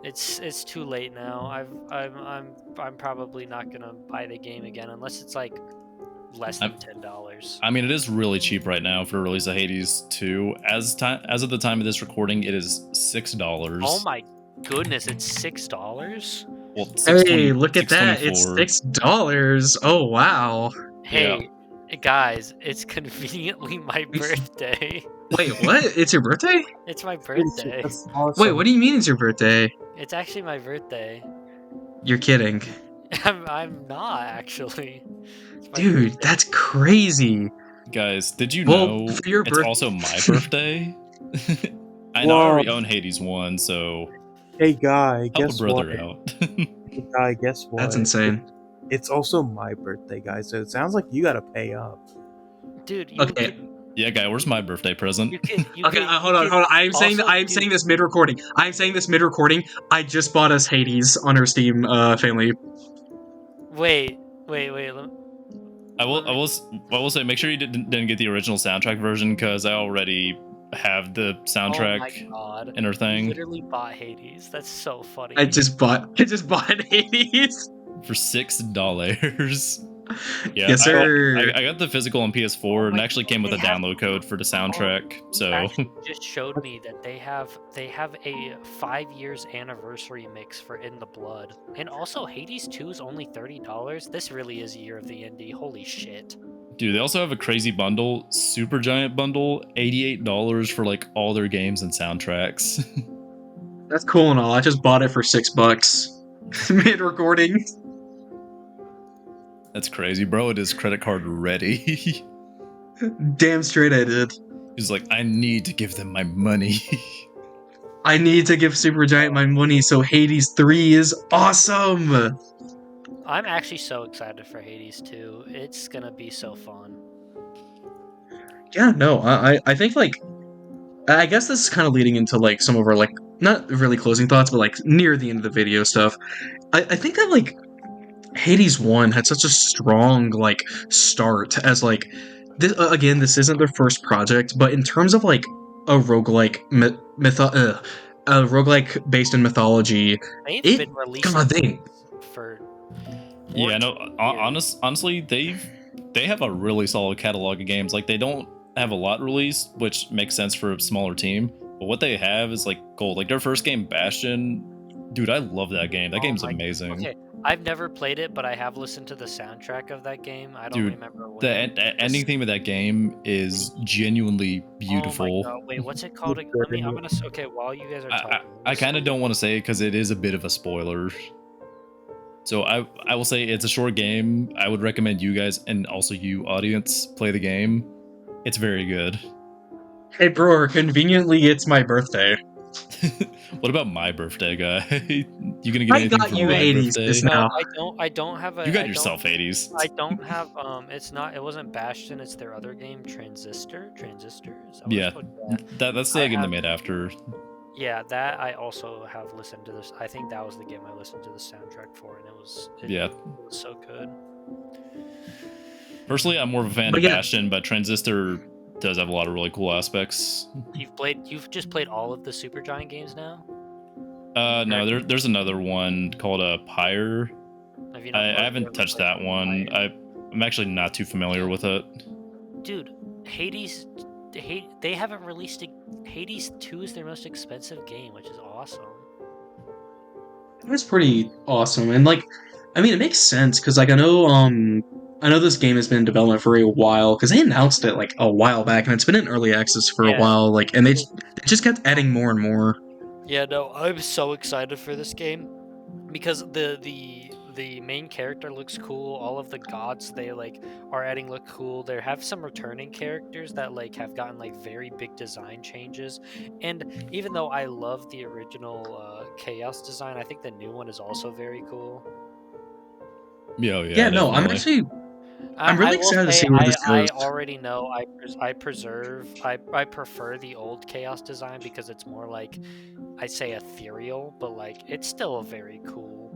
it's too late now. I'm probably not gonna buy the game again unless it's like less than $10. I mean, it is really cheap right now for the release of Hades 2. As of the time of this recording, it is $6. Oh my goodness, it's $6. Well, hey, look at that! It's $6. Oh wow! Hey. Yeah. Guys, it's conveniently my birthday. Wait, what? It's your birthday? It's my birthday. Awesome. Wait, what do you mean it's your birthday? It's actually my birthday. You're kidding. I'm not actually. Dude, that's crazy. Guys, did you know for your it's also my birthday? I know I already own Hades 1, so hey guy, help a brother out. Hey guy, guess what? That's insane. It's also my birthday, guys, so it sounds like you gotta pay up. Dude, yeah, guy, where's my birthday present? Hold on. I'm saying this mid-recording. I just bought us Hades on our Steam family. Wait. I will say, make sure you didn't get the original soundtrack version, because I already have the Oh my soundtrack god. in her You thing literally bought Hades. That's so funny. I just bought Hades. for $6. Yeah, Yes, sir. I got the physical on PS4 Oh and my it actually came with they a have download code for the soundtrack. you So actually just showed me that they have a 5 years anniversary mix for In the Blood. And also Hades 2 is only $30. This really is Year of the Indie. Holy shit. dude, they also have a crazy bundle, super giant bundle, $88 for like all their games and soundtracks. That's cool and all. I just bought it for $6 mid recording. That's crazy, bro. It is credit card ready. Damn straight I did. He's like, I need to give them my money. I need to give Supergiant my money, so Hades 3 is awesome! I'm actually so excited for Hades 2. It's gonna be so fun. Yeah, no, I think, like, I guess this is kind of leading into, like, some of our, like, not really closing thoughts, but, like, near the end of the video stuff. I think that, like, Hades 1 had such a strong, like, start as, like, this, again, this isn't their first project, but in terms of, like, a roguelike a roguelike based in mythology, They've it, been releasing god dang, for Yeah, no, years. honestly, they have a really solid catalog of games. Like they don't have a lot released, which makes sense for a smaller team. But what they have is like gold. Like their first game, Bastion, dude, I love that game. That game's amazing. Okay, I've never played it, but I have listened to the soundtrack of that game. I don't Dude, remember the when. ending theme of that game is genuinely Oh my beautiful. god! Wait, what's it called? Let me. I'm gonna. Okay, while you guys are I talking, I kind of don't want to say it because it is a bit of a spoiler. So I will say it's a short game. I would recommend you guys and also you audience play the game. It's very good. hey bro, conveniently it's my birthday. What about my birthday, guy? You gonna get I anything got for you my Hades birthday? just No, now. I don't have a. You got I yourself don't. 80s. I don't have. It's not. It wasn't Bastion. It's their other game, Transistor. Transistor. Is that what Yeah, it's called? Yeah. that's the game they made after. Yeah, that I also have listened to this. I think that was the game I listened to the soundtrack for, and Yeah. it was so good. Personally, I'm more of a fan But of yeah. Bastion, but Transistor does have a lot of really cool aspects. You've just played all of the Supergiant games now? No, there's another one called Pyre. Have you not I played- haven't ever touched played that one. Pyre? I'm actually not too familiar with it. Dude, Hades, they haven't released Hades 2 is their most expensive game, which is awesome. It was pretty awesome, and like, I mean, it makes sense because like I know this game has been in development for a while because they announced it like a while back, and it's been in early access for a while. Like, and they just kept adding more and more. Yeah, no, I'm so excited for this game because the main character looks cool. All of the gods they like are adding look cool. There have some returning characters that like have gotten like very big design changes. And even though I love the original Chaos design, I think the new one is also very cool. Yeah, no, definitely. I'm really excited to see where this I goes. already know I prefer the old Chaos design because it's more like I say ethereal, but like it's still a very cool.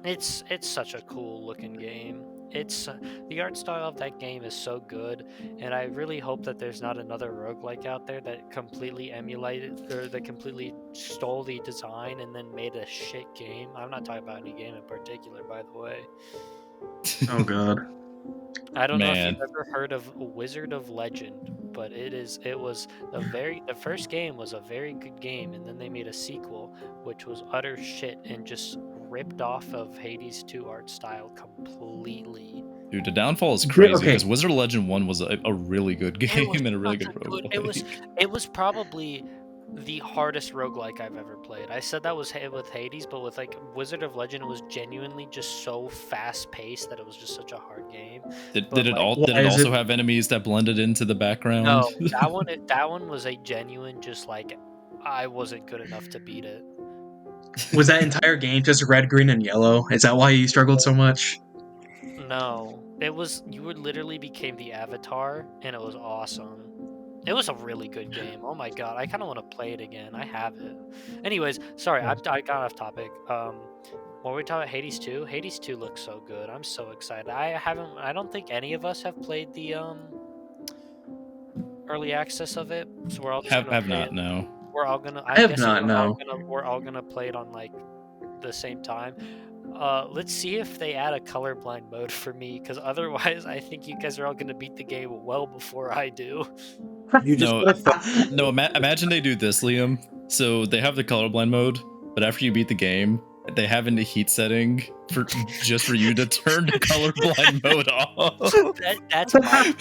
It's such a cool looking game. It's the art style of that game is so good, and I really hope that there's not another roguelike out there that completely emulated or that completely stole the design and then made a shit game. I'm not talking about any game in particular, by the way. Oh god. I don't know if Man. you've ever heard of Wizard of Legend, but it was the first game was a very good game, and then they made a sequel which was utter shit and just ripped off of Hades 2 art style completely. Dude, the downfall is crazy okay. because Wizard of Legend 1 was a really good game and a really good such a roguelike. It was probably the hardest roguelike I've ever played. I said that was with Hades, but with like Wizard of Legend, it was genuinely just so fast paced that it was just such a hard game. Did But, it like, all? Why Did it is also it- have enemies that blended into the background? No, that one was a genuine just like I wasn't good enough to beat it. Was that entire game just red, green, and yellow? Is that why you struggled so much? No, it was you would literally became the avatar, and it was awesome. It was a really good game. Oh my god, I kind of want to play it again. I have it. Anyways, sorry, I got off topic. What were we talking about? Hades 2? Hades 2 looks so good. I'm so excited. I don't think any of us have played early access of it, so we're all just Have gonna play not it. no. We're all gonna. I I'm have guessing not, no. we're all gonna play it on like the same time. Let's see if they add a colorblind mode for me, because otherwise, I think you guys are all gonna beat the game well before I do. You just No, gotta no. Imagine they do this, Liam. So they have the colorblind mode, but after you beat the game, they have in the heat setting for just for you to turn the colorblind mode off. That's my.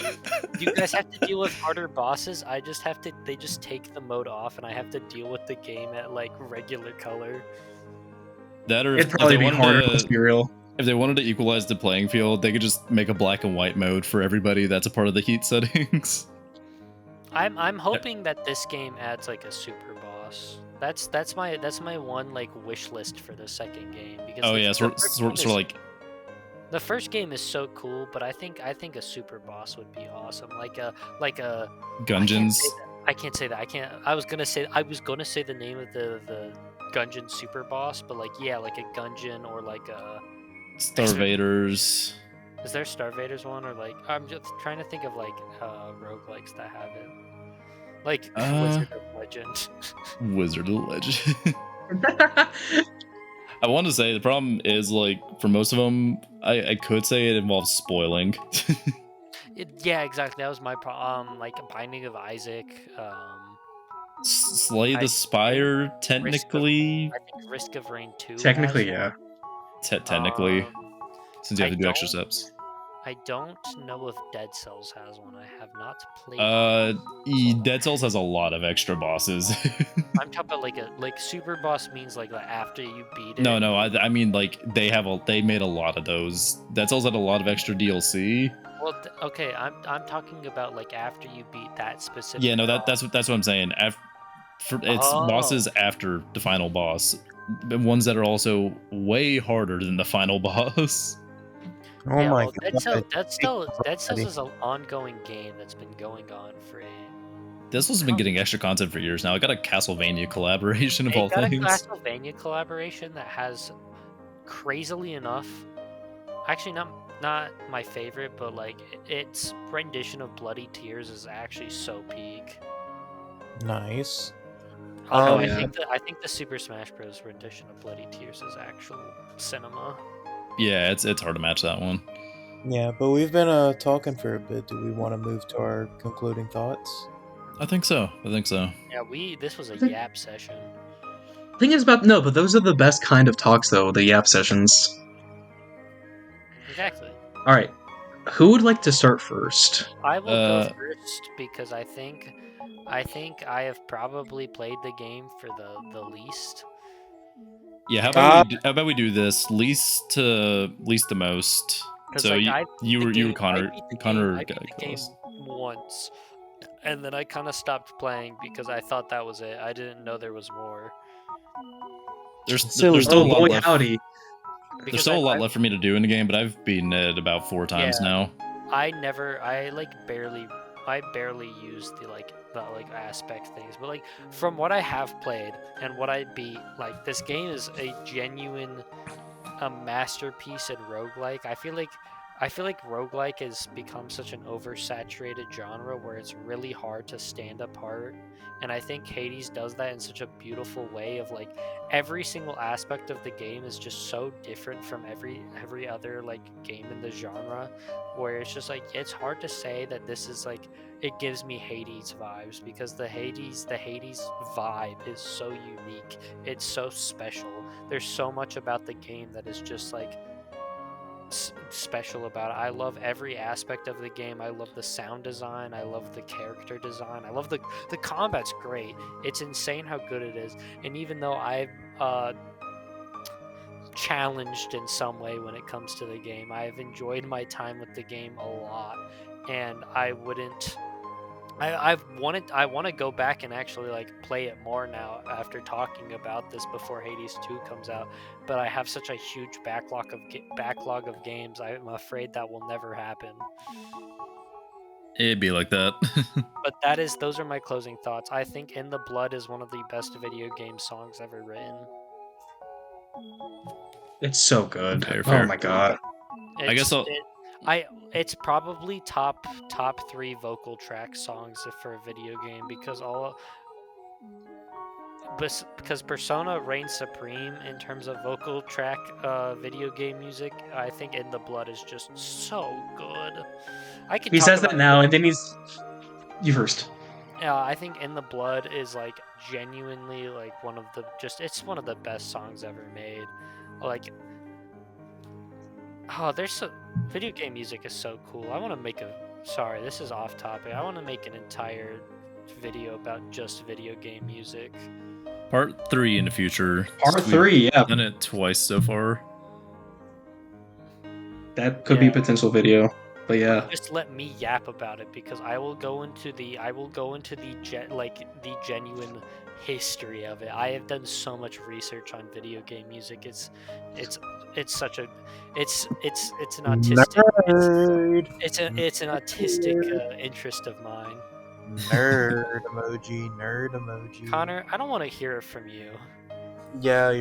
You guys have to deal with harder bosses. I just have to. They just take the mode off, and I have to deal with the game at like regular color. That or It'd if probably they be wanted harder, to, let's be real. if they wanted to equalize the playing field, they could just make a black and white mode for everybody that's a part of the heat settings. I'm hoping that this game adds like a super boss. That's my one like wish list for the second game, because Oh the, yeah, the first game sort of is, like the first game is so cool, but I think a super boss would be awesome. Like a Gungeons. I can't say that. I can't. I was gonna say the name of the Gungeon super boss, but like yeah, like a Gungeon or like a Starvaders. Is there Starvaders one, or like I'm just trying to think of like roguelikes that have it. Like Wizard of Legend. Wizard of Legend. I want to say the problem is like for most of them, I could say it involves spoiling. Yeah, exactly. That was my problem. Like Binding of Isaac. Slay the I Spire, technically. I think Risk of Rain 2. Technically, yeah. Technically, since you have to do extra steps. I don't know if Dead Cells has one. I have not played. Dead Cells has a lot of extra bosses. I'm talking about like super boss means like after you beat it. No, I mean like they made a lot of those. Dead Cells had a lot of extra DLC. Well, okay, I'm talking about like after you beat that specific. Yeah, no, that's what I'm saying. It's bosses after the final boss, ones that are also way harder than the final boss. Oh yeah, my well, god. Dead Cells is an ongoing game that's been going on for a. This has been getting extra content for years now. I got a Castlevania collaboration of all got things. A Castlevania collaboration that has, crazily enough, actually not my favorite, but like its rendition of Bloody Tears is actually so peak. Nice. Although I think the Super Smash Bros. Rendition of Bloody Tears is actual cinema. Yeah, it's hard to match that one. Yeah, but we've been talking for a bit. Do we want to move to our concluding thoughts? I think so. Yeah, this was a yap session. Thing is but those are the best kind of talks though, the yap sessions. Exactly. Alright. Who would like to start first? I will go first because I think I have probably played the game for the least. Yeah, how about we do this least to most? So like, you were Connor. I beat the game once, and then I kind of stopped playing because I thought that was it. I didn't know there was more. There's still a lot left. Howdy. There's still a lot left for me to do in the game, but I've beaten it about 4 times now. I barely use the aspect things, but like from what I have played and what I beat, like this game is a genuine masterpiece in roguelike. I feel like roguelike has become such an oversaturated genre where it's really hard to stand apart, and I think Hades does that in such a beautiful way of like every single aspect of the game is just so different from every other like game in the genre, where it's just like it's hard to say that this is like it gives me Hades vibes, because the Hades vibe is so unique. It's so special. There's so much about the game that is just like special about it. I love every aspect of the game. I love the sound design. I love the character design. I love the combat's great. It's insane how good it is. And even though I've challenged in some way when it comes to the game, I've enjoyed my time with the game a lot, and I want to go back and actually like play it more now after talking about this before Hades 2 comes out, but I have such a huge backlog of games. I'm afraid that will never happen. It'd be like that. But those are my closing thoughts. I think In the Blood is one of the best video game songs ever written. It's so good. Fair. Oh my god. I guess It's probably top 3 vocal track songs for a video game because because Persona reigns supreme in terms of vocal track video game music. I think In the Blood is just so good. I could He talk says about that now, and then he's you first. I think In the Blood is like genuinely like it's one of the best songs ever made. Like, video game music is so cool. I want to make sorry, this is off topic. I want to make an entire video about just video game music. Part 3 in the future. Part 3, yeah. Done it twice so far. That could be a potential video. But yeah. Just let me yap about it because I will go into the genuine history of it. I have done so much research on video game music. It's such a it's an autistic it's an autistic interest of mine. Nerd emoji. Connor, I don't want to hear it from you. Yeah,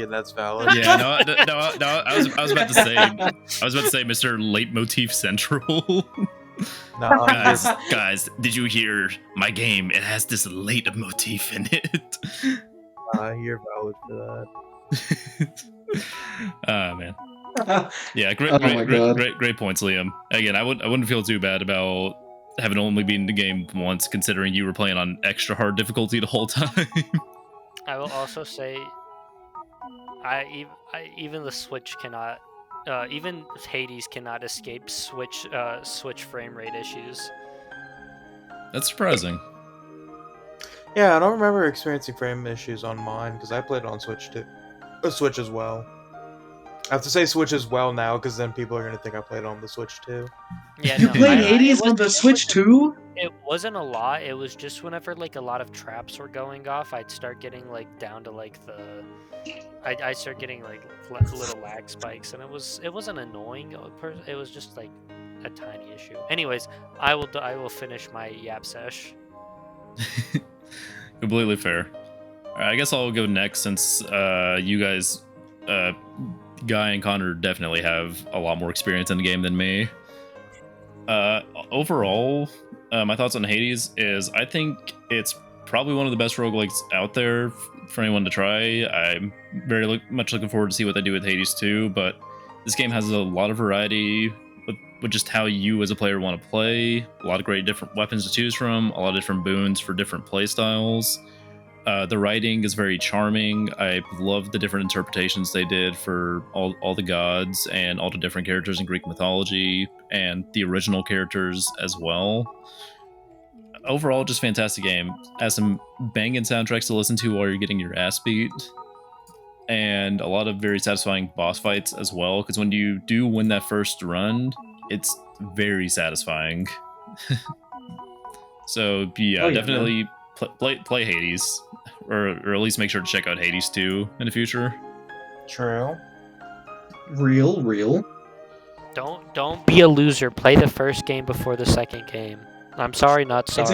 that's valid. Yeah, no. I was about to say, Mr. Leitmotif Central. No, guys, did you hear my game? It has this leitmotif in it. You're valid for that. Man. Yeah, great points, Liam. Again, I wouldn't feel too bad about having only beaten the game once, considering you were playing on extra hard difficulty the whole time. I will also say, even the Switch cannot, even Hades cannot escape Switch frame rate issues. That's surprising. Yeah, I don't remember experiencing frame issues on mine because I played it on Switch too. Switch as well. I have to say Switch as well now because then people are gonna think I played it on the Switch too. Yeah, you played Hades on the Switch too? It wasn't a lot. It was just whenever like a lot of traps were going off, I'd start getting like down to like I start getting like little lag spikes, and it wasn't annoying. It was just like a tiny issue. Anyways, I will finish my yap sesh. Completely fair. All right, I guess I'll go next since you guys, Guy and Connor, definitely have a lot more experience in the game than me. Overall, my thoughts on Hades is I think it's probably one of the best roguelikes out there for anyone to try. I'm very much looking forward to see what they do with Hades 2, but this game has a lot of variety with just how you as a player want to play, a lot of great different weapons to choose from, a lot of different boons for different play styles. The writing is very charming. I love the different interpretations they did for all the gods and all the different characters in Greek mythology and the original characters as well. Overall, just fantastic game. Has some banging soundtracks to listen to while you're getting your ass beat. And a lot of very satisfying boss fights as well, because when you do win that first run, it's very satisfying. So yeah, definitely play Hades, or at least make sure to check out Hades 2 in the future. True. Real. Don't be a loser. Play the first game before the second game. I'm sorry, not sorry. It's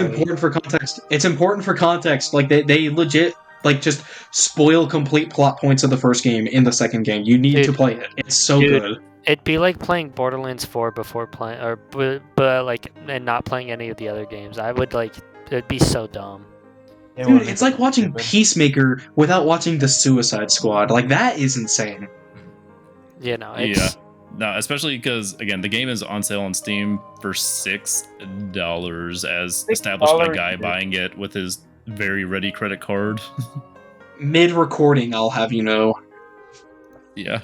important for context. Like they legit like just spoil complete plot points of the first game in the second game. You need to play it. It's so good. It'd be like playing Borderlands 4 before playing, and not playing any of the other games. It'd be so dumb. Dude, it's like watching Peacemaker without watching The Suicide Squad. Like, that is insane. You know, No, especially because, again, the game is on sale on Steam for $6 as established by a guy buying it with his very ready credit card. Mid-recording, I'll have you know. Yeah.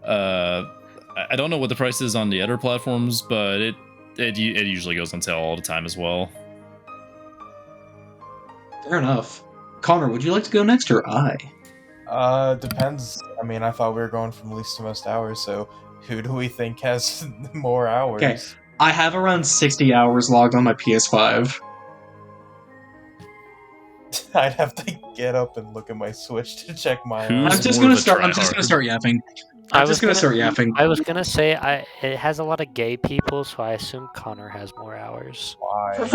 I don't know what the price is on the other platforms, but it usually goes on sale all the time as well. Fair enough. Connor, would you like to go next, or I? Depends. I mean, I thought we were going from least to most hours, so who do we think has more hours? Okay, I have around 60 hours logged on my PS5. I'd have to get up and look at my Switch to check my. I'm just gonna start yapping. I was gonna say it has a lot of gay people, so I assume Connor has more hours. Why?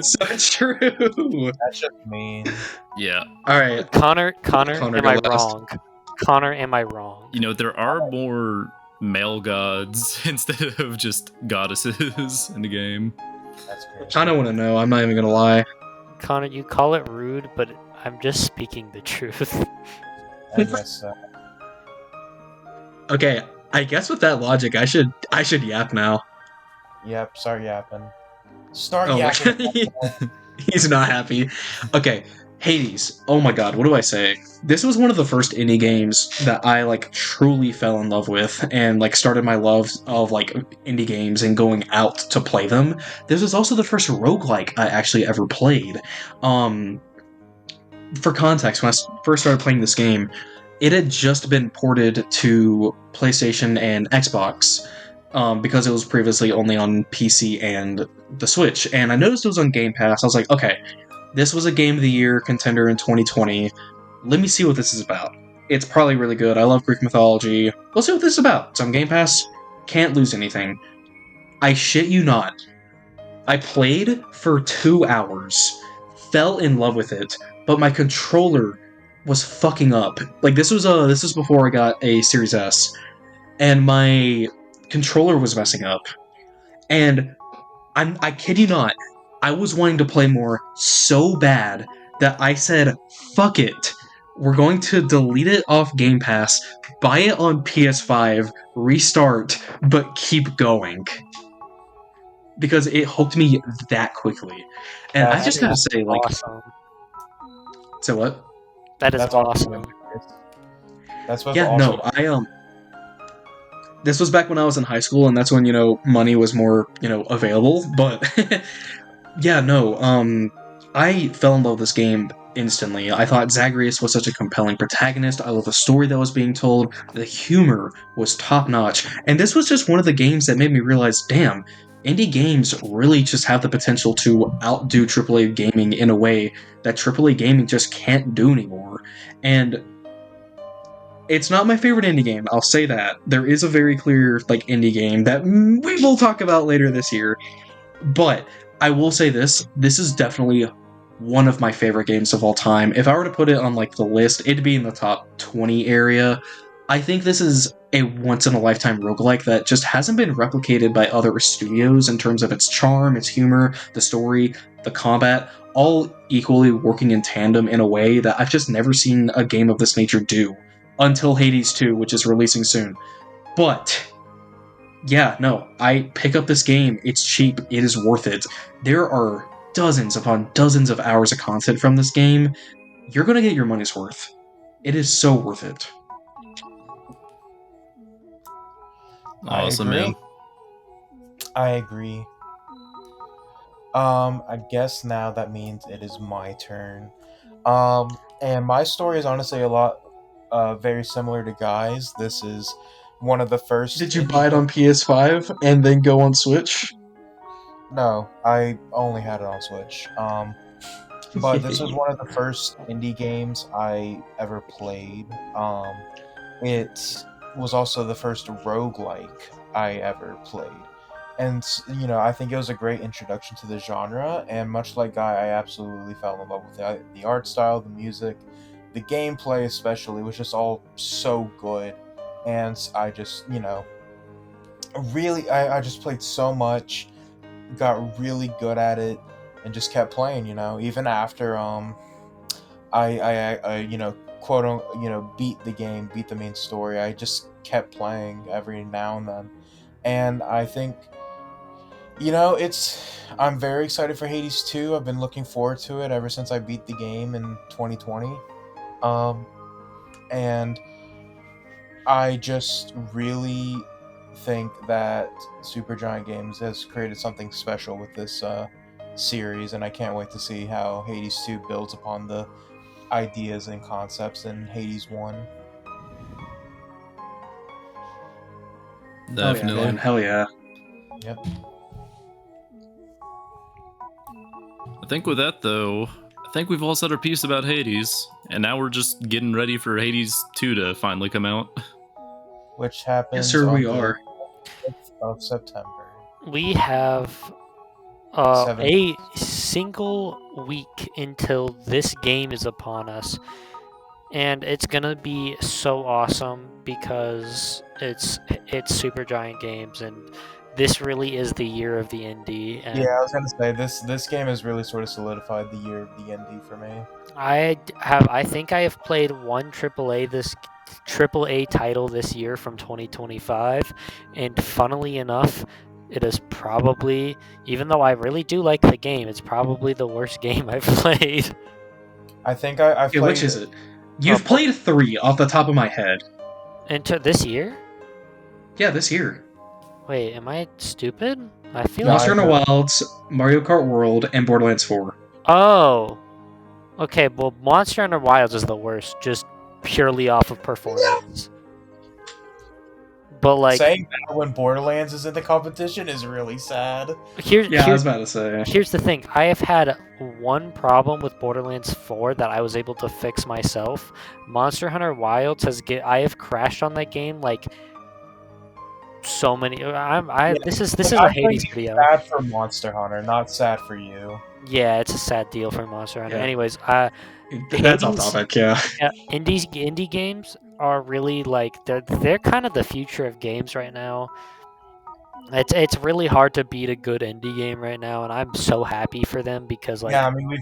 So true. That's just mean. Yeah. All right. Connor, am I wrong? Connor, am I wrong? You know, there are more male gods instead of just goddesses in the game. That's crazy. I don't want to know. I'm not even gonna lie. Connor, you call it rude, but I'm just speaking the truth. I guess so. Okay, I guess with that logic, I should yap now. Yep, start yapping. Start Oh, yapping. he's not happy. Okay, Hades. Oh my god, what do I say? This was one of the first indie games that I like truly fell in love with and like started my love of like indie games and going out to play them. This was also the first roguelike I actually ever played. Um for context, when I first started playing this game, it had just been ported to PlayStation and Xbox because it was previously only on PC and the Switch. And I noticed it was on Game Pass. I was like, okay, this was a Game of the Year contender in 2020. Let me see what this is about. It's probably really good. I love Greek mythology. Let's see what this is about. It's on Game Pass. Can't lose anything. I shit you not. I played for 2 hours, fell in love with it, but my controller was fucking up. Like this was before I got a Series S, and my controller was messing up. And I kid you not, I was wanting to play more so bad that I said, "Fuck it." We're going to delete it off Game Pass, buy it on PS5, restart, but keep going because it hooked me that quickly. And I That's just gotta say, like, awesome. so what? That is That's awesome. That's what's Yeah, awesome. no, this was back when I was in high school, and that's when money was more available. But yeah, no, I fell in love with this game instantly. I thought Zagreus was such a compelling protagonist. I love the story that was being told. The humor was top notch, and this was just one of the games that made me realize, damn, indie games really just have the potential to outdo AAA gaming in a way that AAA gaming just can't do anymore. And it's not my favorite indie game, I'll say that. There is a very clear like indie game that we will talk about later this year. But I will say this is definitely one of my favorite games of all time. If I were to put it on like the list, it'd be in the top 20 area. I think this is a once in a lifetime roguelike that just hasn't been replicated by other studios in terms of its charm, its humor, the story, the combat, all equally working in tandem in a way that I've just never seen a game of this nature do until Hades 2, which is releasing soon. But yeah, no, I pick up this game. It's cheap. It is worth it. There are dozens upon dozens of hours of content from this game. You're going to get your money's worth. It is so worth it. Awesome, I agree. man. I agree. I guess now that means it is my turn. And my story is honestly a lot, very similar to Guy's. This is one of the first. Did you buy it on PS5 and then go on Switch? No, I only had it on Switch. But this was one of the first indie games I ever played. It was also the first roguelike I ever played. And, I think it was a great introduction to the genre, and much like Guy, I absolutely fell in love with it. The art style, the music, the gameplay especially was just all so good. And I just, really, I just played so much, got really good at it, and just kept playing, even after, I quote beat the game, beat the main story. I just kept playing every now and then, and I think I'm very excited for Hades 2. I've been looking forward to it ever since I beat the game in 2020, and I just really think that Supergiant Games has created something special with this series, and I can't wait to see how Hades 2 builds upon the ideas and concepts in Hades 1. Definitely. Oh, yeah, man. Hell yeah. Yep. I think with that, though, I think we've all said our piece about Hades, and now we're just getting ready for Hades 2 to finally come out. Which happens Yes, sir, on we the are. 5th of September. We have a single week until this game is upon us, and it's gonna be so awesome because It's Supergiant Games, and this really is the year of the indie. And Yeah, I was gonna say this game has really sort of solidified the year of the indie for me. I think I have played one AAA title this year from 2025, and funnily enough, it is probably, even though I really do like the game, it's probably the worst game I've played. I think I've Yeah, played. which is it? You've played 3 off the top of my head. Into this year? Yeah, this year. Wait, am I stupid? I feel No, like. Monster Hunter Wilds, Mario Kart World, and Borderlands 4. Oh, okay. Well, Monster Hunter Wilds is the worst, just purely off of performance. But like, saying that when Borderlands is in the competition is really sad. I was about to say. Here's the thing. I have had one problem with Borderlands 4 that I was able to fix myself. Monster Hunter Wilds I have crashed on that game like so many. This is a Hades video. Sad for Monster Hunter, not sad for you. Yeah, it's a sad deal for Monster Hunter. Yeah. Anyways, That's off topic, yeah. Indie games are really like they're kind of the future of games right now. It's really hard to beat a good indie game right now, and I'm so happy for them because like Yeah, I mean we've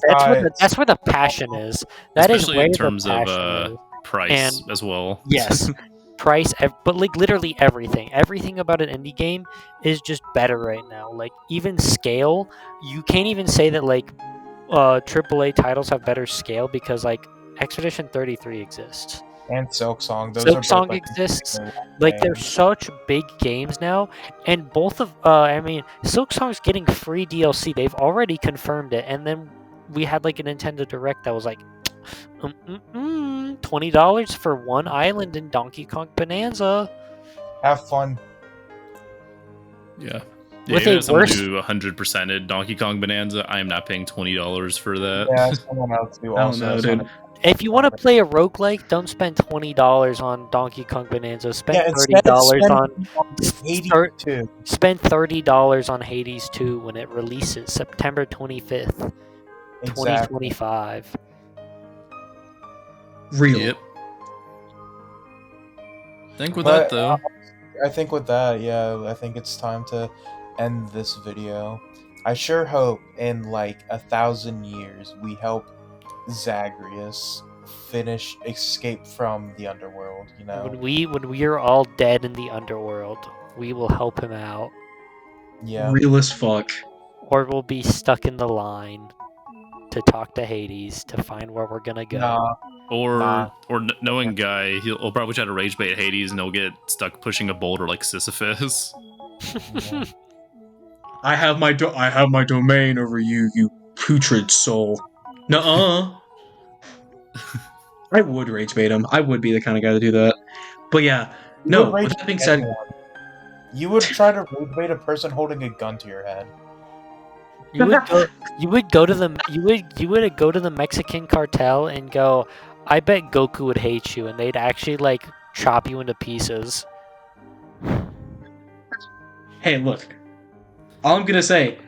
that's where the passion is. That is especially where in terms the of passion is. price And- as well. Yes, price, but like literally everything about an indie game is just better right now. Like even scale, you can't even say that like AAA titles have better scale because like Expedition 33 exists. and Silksong. Those Silk are Song both, like, exists. really Like they're games. such big games now, and both of I mean, Silk Song's getting free DLC. They've already confirmed it, and then we had like a Nintendo Direct that was like, $20 for one island in Donkey Kong Bonanza. Have fun. Yeah. With Even a if someone worse- do 100%ed Donkey Kong Bonanza, I am not paying $20 for that. Yeah, someone else who also no, has dude. one. If you want to play a roguelike, don't spend $20 on Donkey Kong Bonanza. Spend Yeah, $30 on Hades Thir- 2. spend $30 on Hades 2 when it releases September 25th, Exactly. 2025. Real. Yep. Think with But, that though. I think with that, yeah, I think it's time to end this video. I sure hope in like 1,000 years we help Zagreus escape from the underworld, you know? When we are all dead in the underworld, we will help him out, Yeah. Real as fuck. or we'll be stuck in the line to talk to Hades to find where we're gonna go. Nah. Or knowing Guy, he'll probably try to rage bait Hades and he'll get stuck pushing a boulder like Sisyphus. Yeah. I have my domain over you, you putrid soul. Nuh-uh. I would rage bait him. I would be the kind of guy to do that. But yeah, You no. would rage With that being bait said, anyone. You would try to rage bait a person holding a gun to your head. You would go to the Mexican cartel and go, I bet Goku would hate you, and they'd actually like chop you into pieces. hey, look. All I'm gonna say,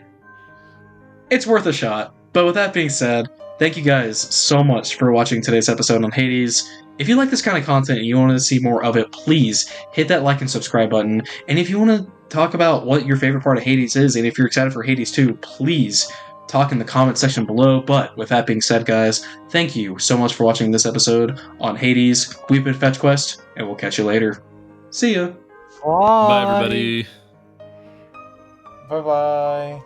it's worth a shot. But with that being said, thank you guys so much for watching today's episode on Hades. If you like this kind of content and you want to see more of it, please hit that like and subscribe button. And if you want to talk about what your favorite part of Hades is, and if you're excited for Hades 2, please talk in the comment section below. But with that being said, guys, thank you so much for watching this episode on Hades. We've been Fetch Quest, and we'll catch you later. See ya! Bye everybody. Bye-bye.